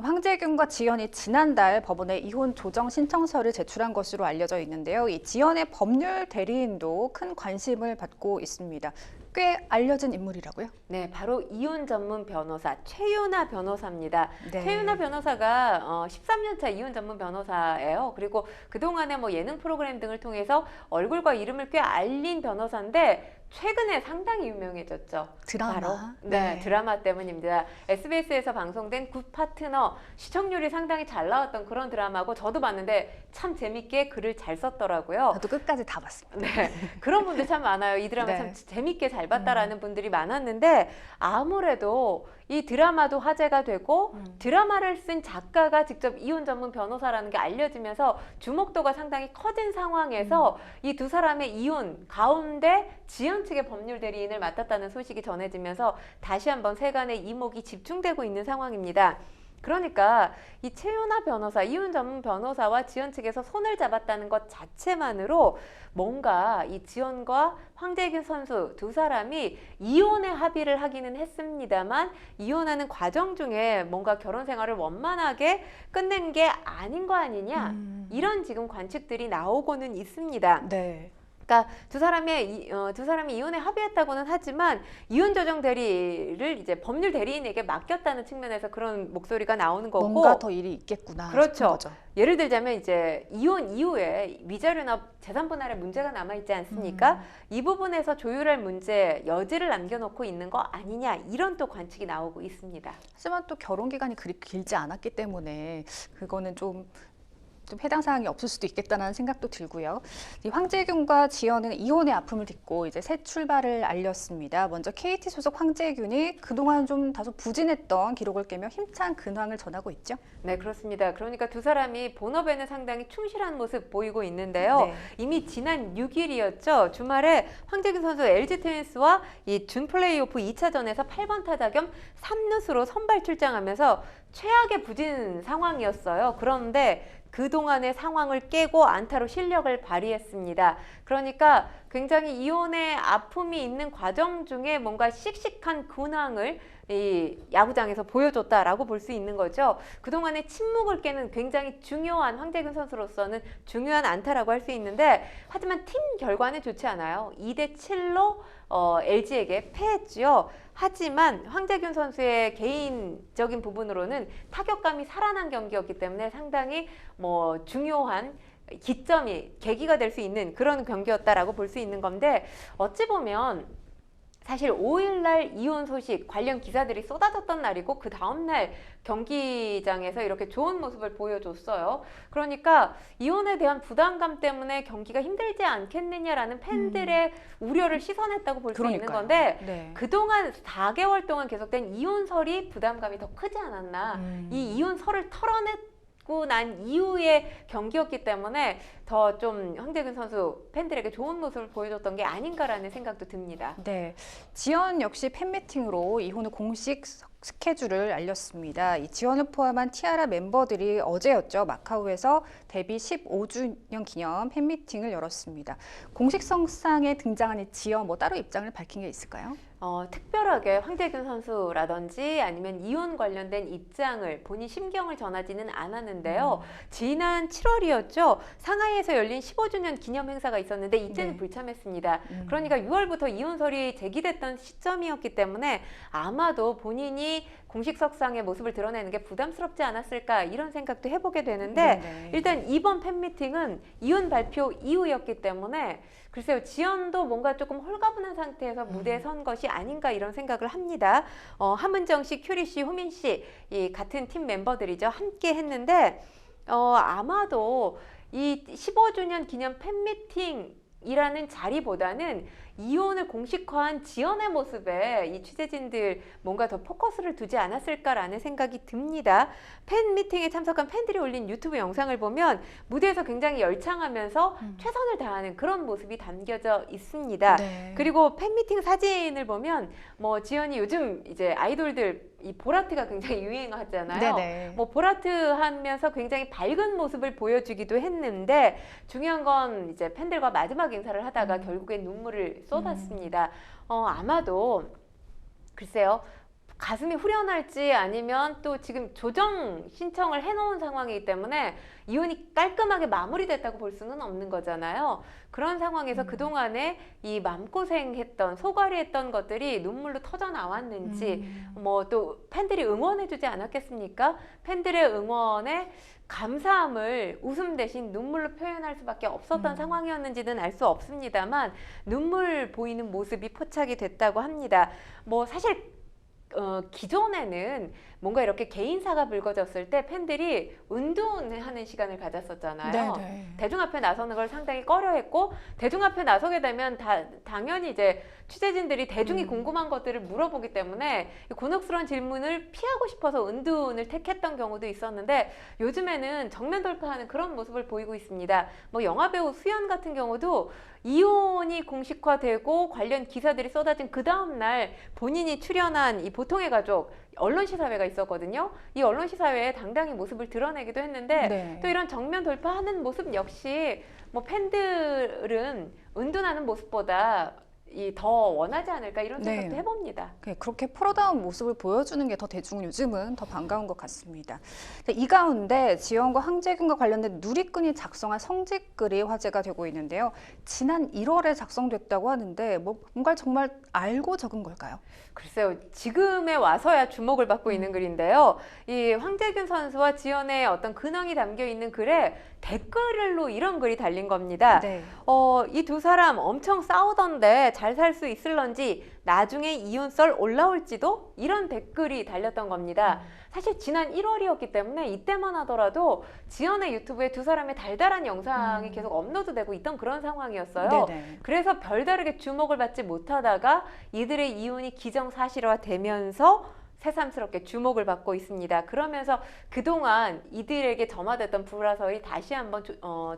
황재균과 지연이 지난달 법원에 이혼 조정 신청서를 제출한 것으로 알려져 있는데요. 이 지연의 법률 대리인도 큰 관심을 받고 있습니다. 꽤 알려진 인물이라고요? 네, 바로 이혼 전문 변호사 최윤아 변호사입니다. 네. 최윤아 변호사가 13년차 이혼 전문 변호사예요. 그리고 그동안에 뭐 예능 프로그램 등을 통해서 얼굴과 이름을 꽤 알린 변호사인데 최근에 상당히 유명해졌죠. 드라마. 바로 네, 드라마 때문입니다. SBS에서 방송된 굿 파트너 시청률이 상당히 잘 나왔던 그런 드라마고 저도 봤는데 참 재밌게 글을 잘 썼더라고요. 저도 끝까지 다 봤습니다. 네, 그런 분들 참 많아요. 이 드라마 네. 참 재밌게 잘 봤다라는 분들이 많았는데 아무래도 이 드라마도 화제가 되고 드라마를 쓴 작가가 직접 이혼 전문 변호사라는 게 알려지면서 주목도가 상당히 커진 상황에서 이 두 사람의 이혼 가운데 지연 측의 법률 대리인을 맡았다는 소식이 전해지면서 다시 한번 세간의 이목이 집중되고 있는 상황입니다. 그러니까 이 최윤아 변호사, 이혼 전문 변호사와 지연 측에서 손을 잡았다는 것 자체만으로 뭔가 이 지연과 황재균 선수 두 사람이 이혼에 합의를 하기는 했습니다만 이혼하는 과정 중에 뭔가 결혼 생활을 원만하게 끝낸 게 아닌 거 아니냐, 이런 지금 관측들이 나오고는 있습니다. 네. 그러니까 두 사람이 이혼에 합의했다고는 하지만 이혼 조정 대리를 이제 법률 대리인에게 맡겼다는 측면에서 그런 목소리가 나오는 거고, 뭔가 더 일이 있겠구나 그렇죠. 싶은 거죠. 예를 들자면 이제 이혼 이후에 위자료나 재산 분할에 문제가 남아 있지 않습니까? 이 부분에서 조율할 문제 여지를 남겨놓고 있는 거 아니냐, 이런 또 관측이 나오고 있습니다. 하지만 또 결혼 기간이 그리 길지 않았기 때문에 그거는 좀 해당 사항이 없을 수도 있겠다는 생각도 들고요. 이 황재균과 지연은 이혼의 아픔을 딛고 이제 새 출발을 알렸습니다. 먼저 KT 소속 황재균이 그동안 좀 다소 부진했던 기록을 깨며 힘찬 근황을 전하고 있죠. 네, 그렇습니다. 그러니까 두 사람이 본업에는 상당히 충실한 모습 보이고 있는데요. 네. 이미 지난 6일이었죠. 주말에 황재균 선수 LG 트윈스와 이 준 플레이오프 2차전에서 8번 타자 겸 3루수로 선발 출장하면서 최악의 부진 상황이었어요. 그런데 그동안의 상황을 깨고 안타로 실력을 발휘했습니다. 그러니까 굉장히 이혼의 아픔이 있는 과정 중에 뭔가 씩씩한 근황을 이 야구장에서 보여줬다라고 볼 수 있는 거죠. 그동안의 침묵을 깨는 굉장히 중요한, 황재균 선수로서는 중요한 안타라고 할 수 있는데, 하지만 팀 결과는 좋지 않아요. 2대7로 LG에게 패했죠. 하지만 황재균 선수의 개인적인 부분으로는 타격감이 살아난 경기였기 때문에 상당히 뭐 중요한 기점이, 계기가 될 수 있는 그런 경기였다라고 볼 수 있는 건데, 어찌 보면 사실 5일날 이혼 소식 관련 기사들이 쏟아졌던 날이고, 그 다음날 경기장에서 이렇게 좋은 모습을 보여줬어요. 그러니까 이혼에 대한 부담감 때문에 경기가 힘들지 않겠느냐라는 팬들의 우려를 씻어냈다고 볼 수 있는 그러니까요. 건데, 네. 그동안 4개월 동안 계속된 이혼설이 부담감이 더 크지 않았나. 이 이혼설을 털어내고 난 이후의 경기였기 때문에 더 좀 황재균 선수 팬들에게 좋은 모습을 보여줬던 게 아닌가라는 생각도 듭니다. 네, 지연 역시 팬미팅으로 이혼 후 공식 스케줄을 알렸습니다. 이 지연을 포함한 티아라 멤버들이 어제였죠. 마카오에서 데뷔 15주년 기념 팬미팅을 열었습니다. 공식성상에 등장한 이 지연, 뭐 따로 입장을 밝힌 게 있을까요? 특별하게 황재균 선수라든지 아니면 이혼 관련된 입장을, 본인 심경을 전하지는 않았는데요. 지난 7월이었죠. 상하이에서 열린 15주년 기념 행사가 있었는데 이때는 네. 불참했습니다. 그러니까 6월부터 이혼설이 제기됐던 시점이었기 때문에 아마도 본인이 공식석상의 모습을 드러내는 게 부담스럽지 않았을까, 이런 생각도 해보게 되는데, 네. 일단 이번 팬미팅은 이혼 발표 이후였기 때문에 글쎄요, 지연도 뭔가 조금 홀가분한 상태에서 무대에 선 것이 아닌가, 이런 생각을 합니다. 함은정 씨, 큐리 씨, 호민 씨, 이 같은 팀 멤버들이죠. 함께 했는데 아마도 이 15주년 기념 팬미팅이라는 자리보다는 이혼을 공식화한 지연의 모습에 이 취재진들 뭔가 더 포커스를 두지 않았을까라는 생각이 듭니다. 팬 미팅에 참석한 팬들이 올린 유튜브 영상을 보면 무대에서 굉장히 열창하면서 최선을 다하는 그런 모습이 담겨져 있습니다. 네. 그리고 팬 미팅 사진을 보면 뭐 지연이 요즘 이제 아이돌들 이 보라트가 굉장히 유행하잖아요. 네네. 뭐 보라트 하면서 굉장히 밝은 모습을 보여주기도 했는데, 중요한 건 이제 팬들과 마지막 인사를 하다가 결국엔 눈물을 쏟았습니다. 아마도 글쎄요, 가슴이 후련할지 아니면 또 지금 조정 신청을 해놓은 상황이기 때문에 이혼이 깔끔하게 마무리됐다고 볼 수는 없는 거잖아요. 그런 상황에서 그동안에 이 마음고생했던, 소갈이했던 것들이 눈물로 터져 나왔는지, 뭐 또 팬들이 응원해주지 않았겠습니까? 팬들의 응원에 감사함을 웃음 대신 눈물로 표현할 수밖에 없었던 상황이었는지는 알 수 없습니다만, 눈물 보이는 모습이 포착이 됐다고 합니다. 뭐 사실 기존에는 뭔가 이렇게 개인사가 불거졌을 때 팬들이 은둔하는 시간을 가졌었잖아요. 네네. 대중 앞에 나서는 걸 상당히 꺼려했고, 대중 앞에 나서게 되면 당연히 이제 취재진들이 대중이 궁금한 것들을 물어보기 때문에 곤혹스러운 질문을 피하고 싶어서 은둔을 택했던 경우도 있었는데, 요즘에는 정면 돌파하는 그런 모습을 보이고 있습니다. 뭐 영화배우 수연 같은 경우도 이혼이 공식화되고 관련 기사들이 쏟아진 그 다음날 본인이 출연한 이 보통의 가족 언론시사회가 있었거든요. 이 언론시사회에 당당히 모습을 드러내기도 했는데 네. 또 이런 정면 돌파하는 모습 역시 뭐 팬들은 은둔하는 모습보다 더 원하지 않을까 이런 생각도 네. 해봅니다. 그렇게 프로다운 모습을 보여주는 게 더 대중은 요즘은 더 반가운 것 같습니다. 이 가운데 지연과 황재균과 관련된 누리꾼이 작성한 성직글이 화제가 되고 있는데요. 지난 1월에 작성됐다고 하는데 뭔가 정말 알고 적은 걸까요? 글쎄요, 지금에 와서야 주목을 받고 있는 글인데요. 이 황재균 선수와 지연의 어떤 근황이 담겨 있는 글에 댓글로 이런 글이 달린 겁니다. 네. 이 두 사람 엄청 싸우던데 잘 살 수 있을런지 나중에 이혼 썰 올라올지도 이런 댓글이 달렸던 겁니다. 사실 지난 1월이었기 때문에 이때만 하더라도 지연의 유튜브에 두 사람의 달달한 영상이 계속 업로드되고 있던 그런 상황이었어요. 네네. 그래서 별다르게 주목을 받지 못하다가 이들의 이혼이 기정사실화되면서 새삼스럽게 주목을 받고 있습니다. 그러면서 그동안 이들에게 점화됐던 불화설이 다시 한번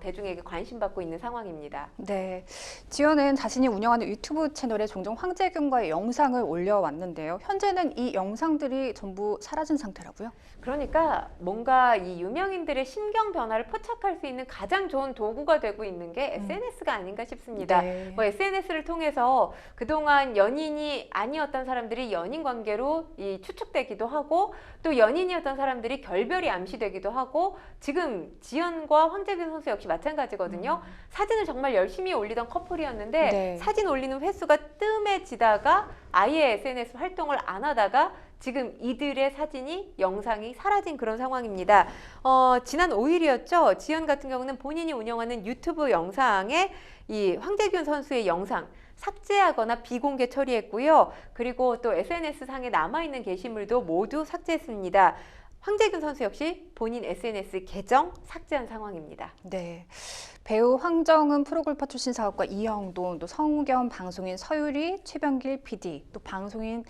대중에게 관심받고 있는 상황입니다. 네, 지연은 자신이 운영하는 유튜브 채널에 종종 황재균과의 영상을 올려왔는데요. 현재는 이 영상들이 전부 사라진 상태라고요? 그러니까 뭔가 이 유명인들의 심경 변화를 포착할 수 있는 가장 좋은 도구가 되고 있는 게 SNS가 아닌가 싶습니다. 네. SNS를 통해서 그동안 연인이 아니었던 사람들이 연인 관계로 추측되기도 하고 또 연인이었던 사람들이 결별이 암시되기도 하고 지금 지연과 황재균 선수 역시 마찬가지거든요. 사진을 정말 열심히 올리던 커플이었는데 네. 사진 올리는 횟수가 뜸해지다가 아예 SNS 활동을 안 하다가 지금 이들의 사진이 영상이 사라진 그런 상황입니다. 지난 5일이었죠. 지연 같은 경우는 본인이 운영하는 유튜브 영상에 이 황재균 선수의 영상 삭제하거나 비공개 처리했고요. 그리고 또 SNS 상에 남아있는 게시물도 모두 삭제했습니다. 황재균 선수 역시 본인 SNS 계정 삭제한 상황입니다. 네. 배우 황정은 프로골퍼 출신 사업가 이영돈, 또 성우겸 방송인 서유리, 최병길 PD, 또 방송인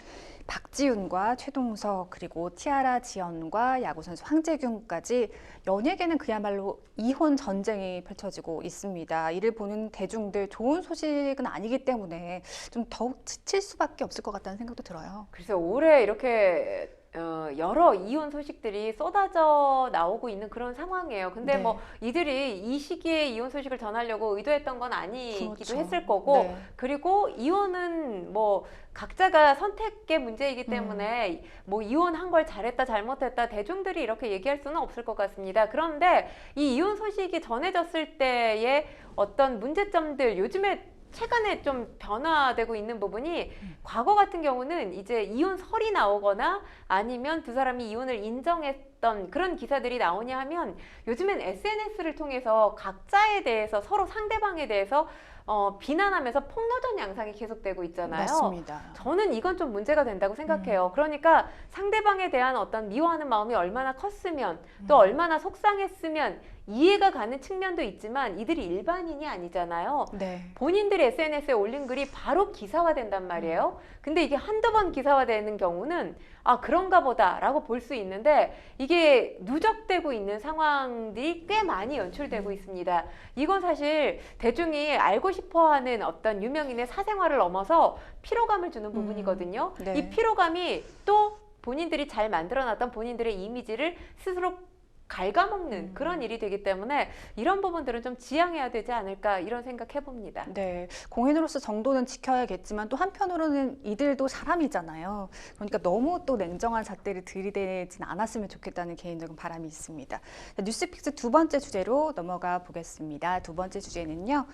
박지윤과 최동석, 그리고 티아라 지연과 야구선수 황재균까지 연예계는 그야말로 이혼 전쟁이 펼쳐지고 있습니다. 이를 보는 대중들 좋은 소식은 아니기 때문에 좀 더욱 지칠 수밖에 없을 것 같다는 생각도 들어요. 그래서 올해 이렇게 여러 이혼 소식들이 쏟아져 나오고 있는 그런 상황이에요. 근데 네. 뭐 이들이 이 시기에 이혼 소식을 전하려고 의도했던 건 아니기도 그렇죠. 했을 거고 네. 그리고 이혼은 뭐 각자가 선택의 문제이기 때문에 뭐 이혼한 걸 잘했다 잘못했다 대중들이 이렇게 얘기할 수는 없을 것 같습니다. 그런데 이 이혼 소식이 전해졌을 때의 어떤 문제점들 요즘에 최근에 좀 변화되고 있는 부분이 과거 같은 경우는 이제 이혼설이 나오거나 아니면 두 사람이 이혼을 인정했던 그런 기사들이 나오냐 하면 요즘엔 SNS를 통해서 각자에 대해서 서로 상대방에 대해서 비난하면서 폭로전 양상이 계속되고 있잖아요. 맞습니다. 저는 이건 좀 문제가 된다고 생각해요. 그러니까 상대방에 대한 어떤 미워하는 마음이 얼마나 컸으면 또 얼마나 속상했으면 이해가 가는 측면도 있지만 이들이 일반인이 아니잖아요. 네. 본인들이 SNS에 올린 글이 바로 기사화된단 말이에요. 근데 이게 한두 번 기사화되는 경우는 그런가 보다 라고 볼 수 있는데 이게 누적되고 있는 상황들이 꽤 많이 연출되고 있습니다. 이건 사실 대중이 알고 싶어하는 어떤 유명인의 사생활을 넘어서 피로감을 주는 부분이거든요. 네. 이 피로감이 또 본인들이 잘 만들어놨던 본인들의 이미지를 스스로 갉아먹는 그런 일이 되기 때문에 이런 부분들은 좀 지양해야 되지 않을까 이런 생각 해봅니다. 네, 공인으로서 정도는 지켜야겠지만 또 한편으로는 이들도 사람이잖아요. 그러니까 너무 또 냉정한 잣대를 들이대진 않았으면 좋겠다는 개인적인 바람이 있습니다. 뉴스픽스 두 번째 주제로 넘어가 보겠습니다. 두 번째 주제는요.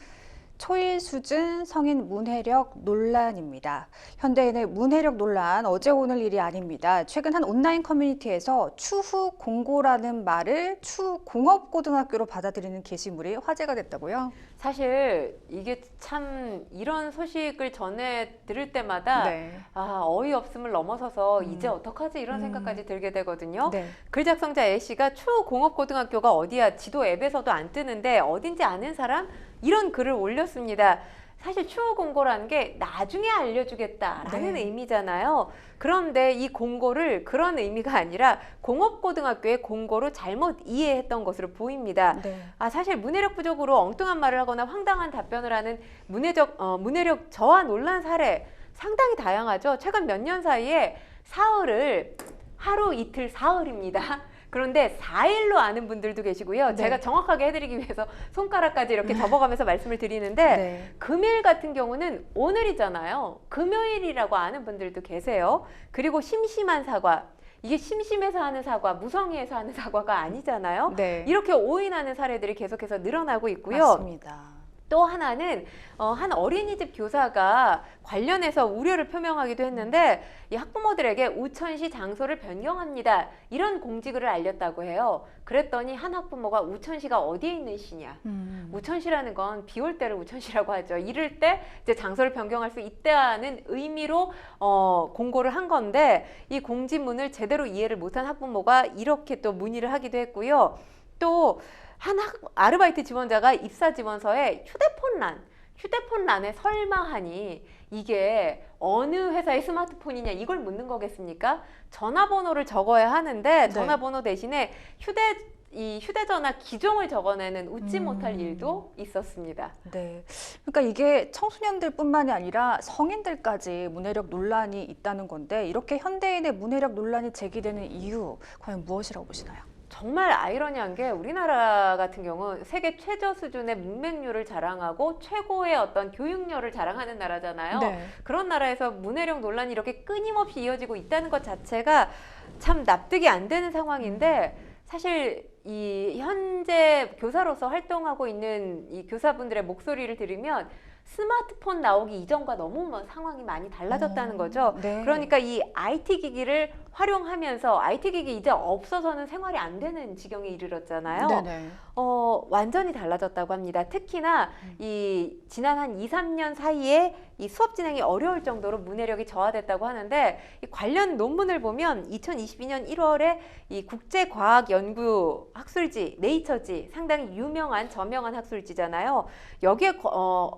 초일 수준 성인 문해력 논란입니다. 현대인의 문해력 논란 어제 오늘 일이 아닙니다. 최근 한 온라인 커뮤니티에서 추후 공고라는 말을 추공업고등학교로 받아들이는 게시물이 화제가 됐다고요? 사실 이게 참 이런 소식을 전해 들을 때마다 네. 어이없음을 넘어서서 이제 어떡하지 이런 생각까지 들게 되거든요. 네. 글 작성자 A씨가 추공업고등학교가 어디야 지도 앱에서도 안 뜨는데 어딘지 아는 사람? 이런 글을 올렸습니다. 사실 추후 공고라는 게 나중에 알려주겠다라는 네. 의미잖아요. 그런데 이 공고를 그런 의미가 아니라 공업고등학교의 공고로 잘못 이해했던 것으로 보입니다. 네. 사실 문해력 부족으로 엉뚱한 말을 하거나 황당한 답변을 하는 문해력 저하 논란 사례 상당히 다양하죠. 최근 몇 년 사이에 사흘을 하루 이틀 사흘입니다. 그런데 4일로 아는 분들도 계시고요. 네. 제가 정확하게 해드리기 위해서 손가락까지 이렇게 접어가면서 말씀을 드리는데 네. 금일 같은 경우는 오늘이잖아요. 금요일이라고 아는 분들도 계세요. 그리고 심심한 사과. 이게 심심해서 하는 사과, 무성의해서 하는 사과가 아니잖아요. 네. 이렇게 오인하는 사례들이 계속해서 늘어나고 있고요. 맞습니다. 또 하나는 한 어린이집 교사가 관련해서 우려를 표명하기도 했는데 이 학부모들에게 우천시 장소를 변경합니다. 이런 공지글을 알렸다고 해요. 그랬더니 한 학부모가 우천시가 어디에 있는 시냐. 우천시라는 건 비 올 때를 우천시라고 하죠. 이럴 때 이제 장소를 변경할 수 있다는 의미로 공고를 한 건데 이 공지문을 제대로 이해를 못한 학부모가 이렇게 또 문의를 하기도 했고요. 또 한 아르바이트 지원자가 입사 지원서에 휴대폰란에 설마하니 이게 어느 회사의 스마트폰이냐 이걸 묻는 거겠습니까? 전화번호를 적어야 하는데 네. 전화번호 대신에 휴대전화 기종을 적어내는 웃지 못할 일도 있었습니다. 네. 그러니까 이게 청소년들뿐만이 아니라 성인들까지 문해력 논란이 있다는 건데 이렇게 현대인의 문해력 논란이 제기되는 이유 과연 무엇이라고 보시나요? 정말 아이러니한 게 우리나라 같은 경우 세계 최저 수준의 문맹률을 자랑하고 최고의 어떤 교육열을 자랑하는 나라잖아요. 네. 그런 나라에서 문해력 논란이 이렇게 끊임없이 이어지고 있다는 것 자체가 참 납득이 안 되는 상황인데 사실 이 현재 교사로서 활동하고 있는 이 교사분들의 목소리를 들으면 스마트폰 나오기 이전과 너무 상황이 많이 달라졌다는 거죠. 네. 그러니까 이 IT 기기를 활용하면서 IT 기기 이제 없어서는 생활이 안 되는 지경에 이르렀잖아요. 네네. 완전히 달라졌다고 합니다. 특히나 이 지난 한 2, 3년 사이에 이 수업 진행이 어려울 정도로 문해력이 저하됐다고 하는데 이 관련 논문을 보면 2022년 1월에 이 국제과학연구 학술지 네이처지 상당히 유명한 저명한 학술지잖아요. 여기에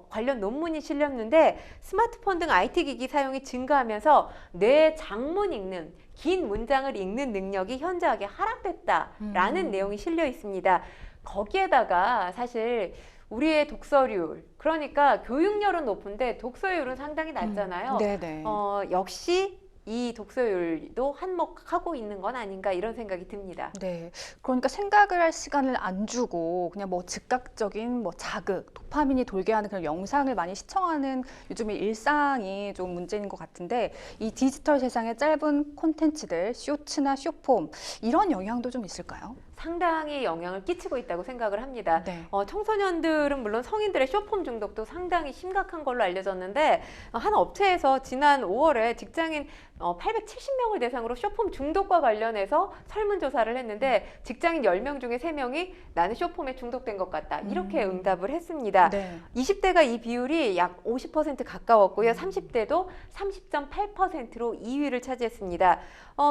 관련 논문이 실렸는데 스마트폰 등 IT 기기 사용이 증가하면서 뇌 장문 읽는 긴 문장을 읽는 능력이 현저하게 하락됐다라는 내용이 실려 있습니다. 거기에다가 사실 우리의 독서률, 그러니까 교육열은 높은데 독서율은 상당히 낮잖아요. 네네. 역시 이 독서율도 한몫하고 있는 건 아닌가 이런 생각이 듭니다. 네. 그러니까 생각을 할 시간을 안 주고 그냥 뭐 즉각적인 뭐 자극, 도파민이 돌게 하는 그런 영상을 많이 시청하는 요즘의 일상이 좀 문제인 것 같은데 이 디지털 세상의 짧은 콘텐츠들, 쇼츠나 쇼폼 이런 영향도 좀 있을까요? 상당히 영향을 끼치고 있다고 생각을 합니다. 네. 청소년들은 물론 성인들의 쇼폼 중독도 상당히 심각한 걸로 알려졌는데 한 업체에서 지난 5월에 직장인 870명을 대상으로 쇼폼 중독과 관련해서 설문조사를 했는데 직장인 10명 중에 3명이 나는 쇼폼에 중독된 것 같다 이렇게 응답을 했습니다. 네. 20대가 이 비율이 약 50% 가까웠고요. 30대도 30.8%로 2위를 차지했습니다.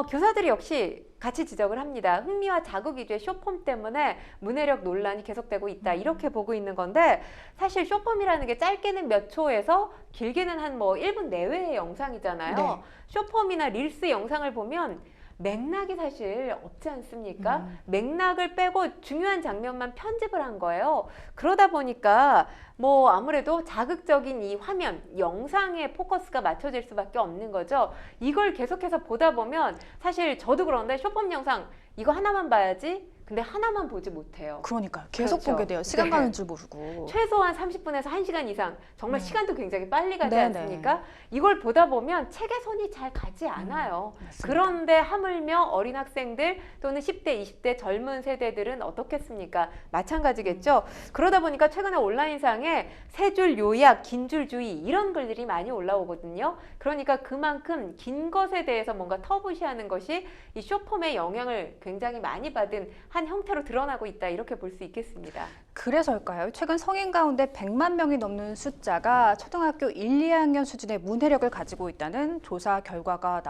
교사들이 역시 같이 지적을 합니다. 흥미와 자극 위주의 쇼폼 때문에 문해력 논란이 계속되고 있다. 이렇게 보고 있는 건데 사실 쇼폼이라는 게 짧게는 몇 초에서 길게는 한 뭐 1분 내외의 영상이잖아요. 네. 쇼폼이나 릴스 영상을 보면 맥락이 사실 없지 않습니까? 맥락을 빼고 중요한 장면만 편집을 한 거예요. 그러다 보니까 뭐 아무래도 자극적인 이 화면, 영상에 포커스가 맞춰질 수밖에 없는 거죠. 이걸 계속해서 보다 보면 사실 저도 그런데 쇼폼 영상 이거 하나만 봐야지. 근데 하나만 보지 못해요. 그러니까요. 계속 그렇죠. 보게 돼요. 시간 네. 가는 줄 모르고. 최소한 30분에서 1시간 이상 정말 시간도 굉장히 빨리 가지 네네. 않습니까? 이걸 보다 보면 책에 손이 잘 가지 않아요. 맞습니다. 그런데 하물며 어린 학생들 또는 10대, 20대 젊은 세대들은 어떻겠습니까? 마찬가지겠죠. 그러다 보니까 최근에 온라인상에 세 줄 요약, 긴 줄 주의 이런 글들이 많이 올라오거든요. 그러니까 그만큼 긴 것에 대해서 뭔가 터부시하는 것이 이 쇼폼의 영향을 굉장히 많이 받은 한 형태로 드러나고 있다 이렇게 볼 수 있겠습니다. 그래서일까요? 최근 성인 가운데 100만 명이 넘는 숫자가 초등학교 1, 2학년 수준의 문해력을 가지고 있다는 조사 결과가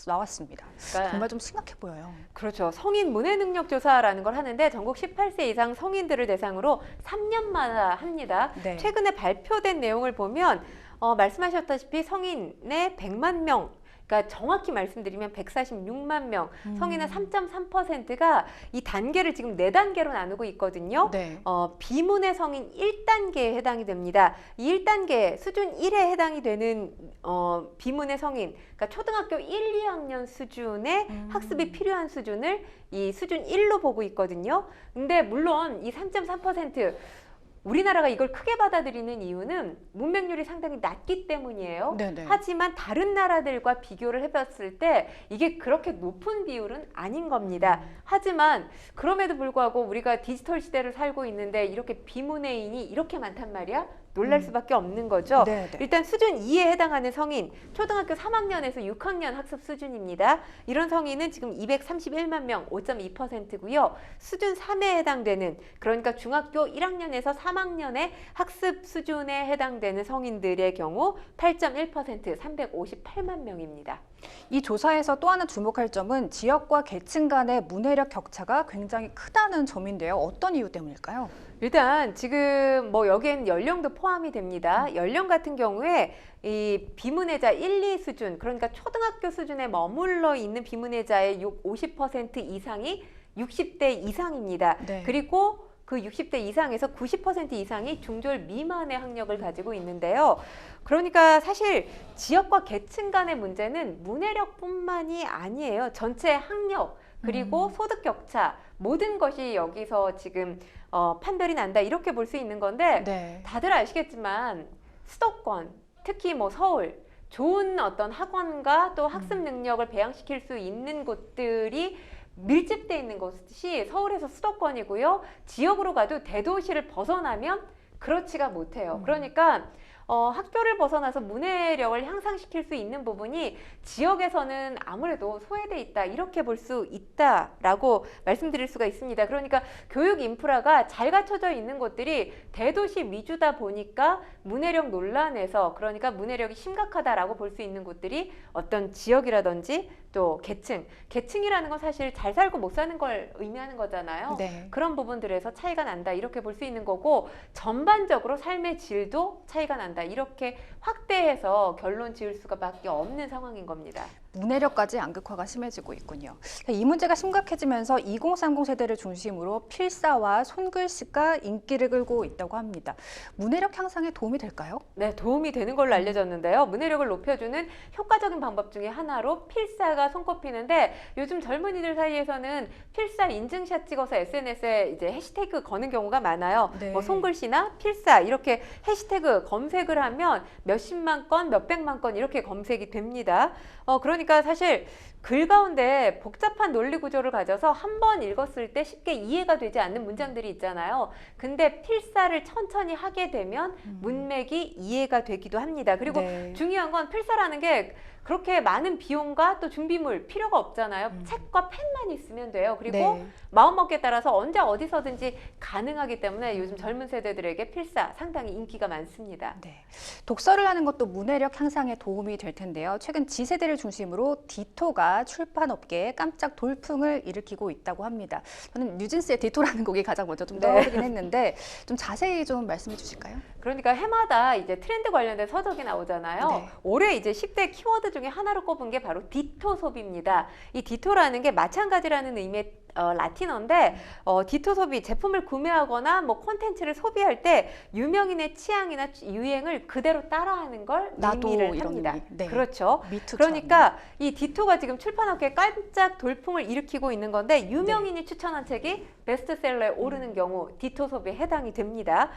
나왔습니다. 그러니까 정말 좀 심각해 보여요. 그렇죠. 성인 문해 능력 조사라는 걸 하는데 전국 18세 이상 성인들을 대상으로 3년마다 합니다. 네. 최근에 발표된 내용을 보면 말씀하셨다시피 성인의 100만 명 그러니까 정확히 말씀드리면 146만 명, 성인의 3.3%가 이 단계를 지금 4단계로 나누고 있거든요. 네. 비문의 성인 1단계에 해당이 됩니다. 이 1단계 수준 1에 해당이 되는 비문의 성인, 그러니까 초등학교 1, 2학년 수준의 학습이 필요한 수준을 이 수준 1로 보고 있거든요. 근데 물론 이 3.3% 우리나라가 이걸 크게 받아들이는 이유는 문맹률이 상당히 낮기 때문이에요. 네네. 하지만 다른 나라들과 비교를 해봤을 때 이게 그렇게 높은 비율은 아닌 겁니다. 하지만 그럼에도 불구하고 우리가 디지털 시대를 살고 있는데 이렇게 비문해인이 이렇게 많단 말이야? 놀랄 수밖에 없는 거죠. 네네. 일단 수준 2에 해당하는 성인, 초등학교 3학년에서 6학년 학습 수준입니다. 이런 성인은 지금 231만 명, 5.2%고요. 수준 3에 해당되는, 그러니까 중학교 1학년에서 3학년의 학습 수준에 해당되는 성인들의 경우 8.1%, 358만 명입니다. 이 조사에서 또 하나 주목할 점은 지역과 계층 간의 문해력 격차가 굉장히 크다는 점인데요. 어떤 이유 때문일까요? 일단 지금 뭐 여기엔 연령도 포함이 됩니다. 연령 같은 경우에 이 비문해자 1, 2 수준, 그러니까 초등학교 수준에 머물러 있는 비문해자의 50% 이상이 60대 이상입니다. 네. 그리고 그 60대 이상에서 90% 이상이 중졸 미만의 학력을 가지고 있는데요. 그러니까 사실 지역과 계층 간의 문제는 문해력뿐만이 아니에요. 전체 학력 그리고 소득 격차 모든 것이 여기서 지금 판별이 난다 이렇게 볼 수 있는 건데 네. 다들 아시겠지만 수도권 특히 뭐 서울 좋은 어떤 학원과 또 학습 능력을 배양시킬 수 있는 곳들이 밀집돼 있는 곳이 서울에서 수도권이고요. 지역으로 가도 대도시를 벗어나면 그렇지가 못해요. 그러니까 학교를 벗어나서 문해력을 향상시킬 수 있는 부분이 지역에서는 아무래도 소외돼 있다 이렇게 볼 수 있다라고 말씀드릴 수가 있습니다. 그러니까 교육 인프라가 잘 갖춰져 있는 곳들이 대도시 위주다 보니까 문해력 논란에서 그러니까 문해력이 심각하다라고 볼 수 있는 곳들이 어떤 지역이라든지 또 계층이라는 건 사실 잘 살고 못 사는 걸 의미하는 거잖아요. 네. 그런 부분들에서 차이가 난다 이렇게 볼 수 있는 거고 전반적으로 삶의 질도 차이가 난다 이렇게 확대해서 결론 지을 수밖에 없는 상황인 겁니다. 문해력까지 양극화가 심해지고 있군요. 이 문제가 심각해지면서 2030 세대를 중심으로 필사와 손글씨가 인기를 끌고 있다고 합니다. 문해력 향상에 도움이 될까요? 네, 도움이 되는 걸로 알려졌는데요. 문해력을 높여주는 효과적인 방법 중에 하나로 필사가 손꼽히는데 요즘 젊은이들 사이에서는 필사 인증샷 찍어서 SNS에 이제 해시태그 거는 경우가 많아요. 네. 뭐 손글씨나 필사 이렇게 해시태그 검색을 하면 몇십만 건, 몇백만 건 이렇게 검색이 됩니다. 그러니까 사실 글 가운데 복잡한 논리 구조를 가져서 한 번 읽었을 때 쉽게 이해가 되지 않는 문장들이 있잖아요. 근데 필사를 천천히 하게 되면 문맥이 이해가 되기도 합니다. 그리고 네. 중요한 건 필사라는 게 그렇게 많은 비용과 또 준비물 필요가 없잖아요. 책과 펜만 있으면 돼요. 그리고 네. 마음먹기에 따라서 언제 어디서든지 가능하기 때문에 요즘 젊은 세대들에게 필사 상당히 인기가 많습니다. 네. 독서를 하는 것도 문해력 향상에 도움이 될 텐데요. 최근 G세대를 중심으로 디토가 출판업계에 깜짝 돌풍을 일으키고 있다고 합니다. 저는 뉴진스의 디토라는 곡이 가장 먼저 좀 네. 떠오르긴 했는데 좀 자세히 좀 말씀해 주실까요? 그러니까 해마다 이제 트렌드 관련된 서적이 나오잖아요. 네. 올해 이제 10대 키워드 중에 하나로 꼽은 게 바로 디토 소비입니다. 이 디토라는 게 마찬가지라는 의미의 라틴어인데 디토 소비, 제품을 구매하거나 뭐 콘텐츠를 소비할 때 유명인의 취향이나 유행을 그대로 따라하는 걸 나도 의미를 이런 합니다. 의미. 네. 그렇죠. 미투처럼. 그러니까 이 디토가 지금 출판업계에 깜짝 돌풍을 일으키고 있는 건데 유명인이 추천한 책이 베스트셀러에 오르는 경우 디토 소비에 해당이 됩니다.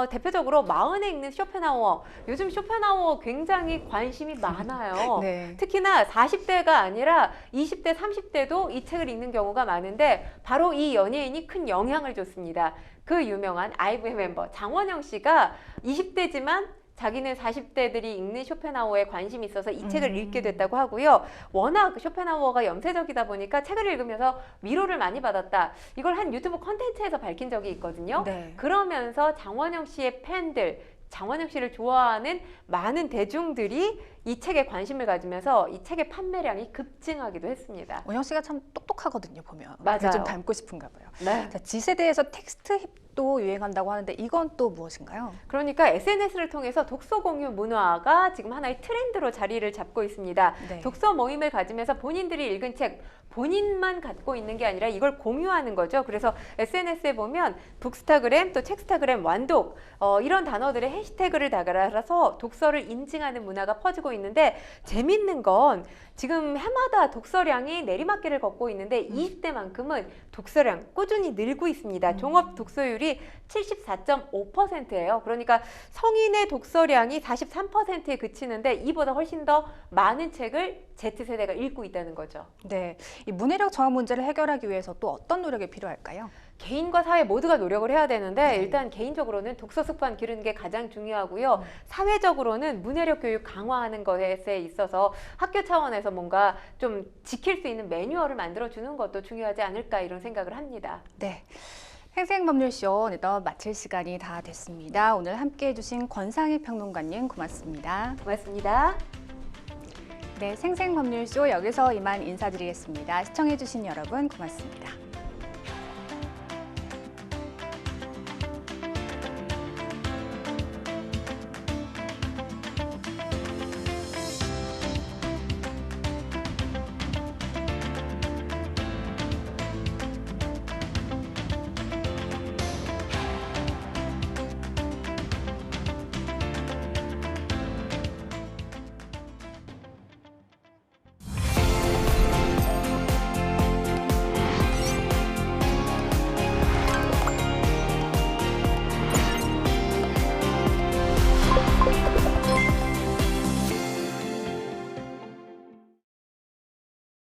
대표적으로 마흔에 읽는 쇼펜하우어. 요즘 쇼펜하우어 굉장히 관심이 많아요. 네. 특히나 40대가 아니라 20대, 30대도 이 책을 읽는 경우가 많은데 바로 이 연예인이 큰 영향을 줬습니다. 그 유명한 아이브의 멤버 장원영 씨가 20대지만 자기는 40대들이 읽는 쇼펜하우어에 관심이 있어서 이 책을 읽게 됐다고 하고요. 워낙 쇼펜하우어가 염세적이다 보니까 책을 읽으면서 위로를 많이 받았다. 이걸 한 유튜브 콘텐츠에서 밝힌 적이 있거든요. 네. 그러면서 장원영 씨의 팬들, 장원영 씨를 좋아하는 많은 대중들이 이 책에 관심을 가지면서 이 책의 판매량이 급증하기도 했습니다. 원영 씨가 참 똑똑하거든요, 보면. 맞아요. 좀 닮고 싶은가 봐요. 네. 자, G세대에서 텍스트 힙도 유행한다고 하는데 이건 또 무엇인가요? 그러니까 SNS를 통해서 독서 공유 문화가 지금 하나의 트렌드로 자리를 잡고 있습니다. 네. 독서 모임을 가지면서 본인들이 읽은 책 본인만 갖고 있는 게 아니라 이걸 공유하는 거죠. 그래서 SNS에 보면 북스타그램 또 책스타그램 완독 이런 단어들의 해시태그를 달아서 독서를 인증하는 문화가 퍼지고 있는데 재밌는 건 지금 해마다 독서량이 내리막길을 걷고 있는데 20대만큼은 독서량 꾸준히 늘고 있습니다. 종합 독서율이 74.5%예요. 그러니까 성인의 독서량이 43%에 그치는데 이보다 훨씬 더 많은 책을 Z세대가 읽고 있다는 거죠. 네, 이 문해력 저하 문제를 해결하기 위해서 또 어떤 노력이 필요할까요? 개인과 사회 모두가 노력을 해야 되는데 네. 일단 개인적으로는 독서 습관 기르는 게 가장 중요하고요. 사회적으로는 문해력 교육 강화하는 것에 있어서 학교 차원에서 뭔가 좀 지킬 수 있는 매뉴얼을 만들어주는 것도 중요하지 않을까 이런 생각을 합니다. 네. 생생법률쇼 어느덧 마칠 시간이 다 됐습니다. 오늘 함께해 주신 권상희 평론가님 고맙습니다. 고맙습니다. 네, 생생법률쇼 여기서 이만 인사드리겠습니다. 시청해 주신 여러분 고맙습니다.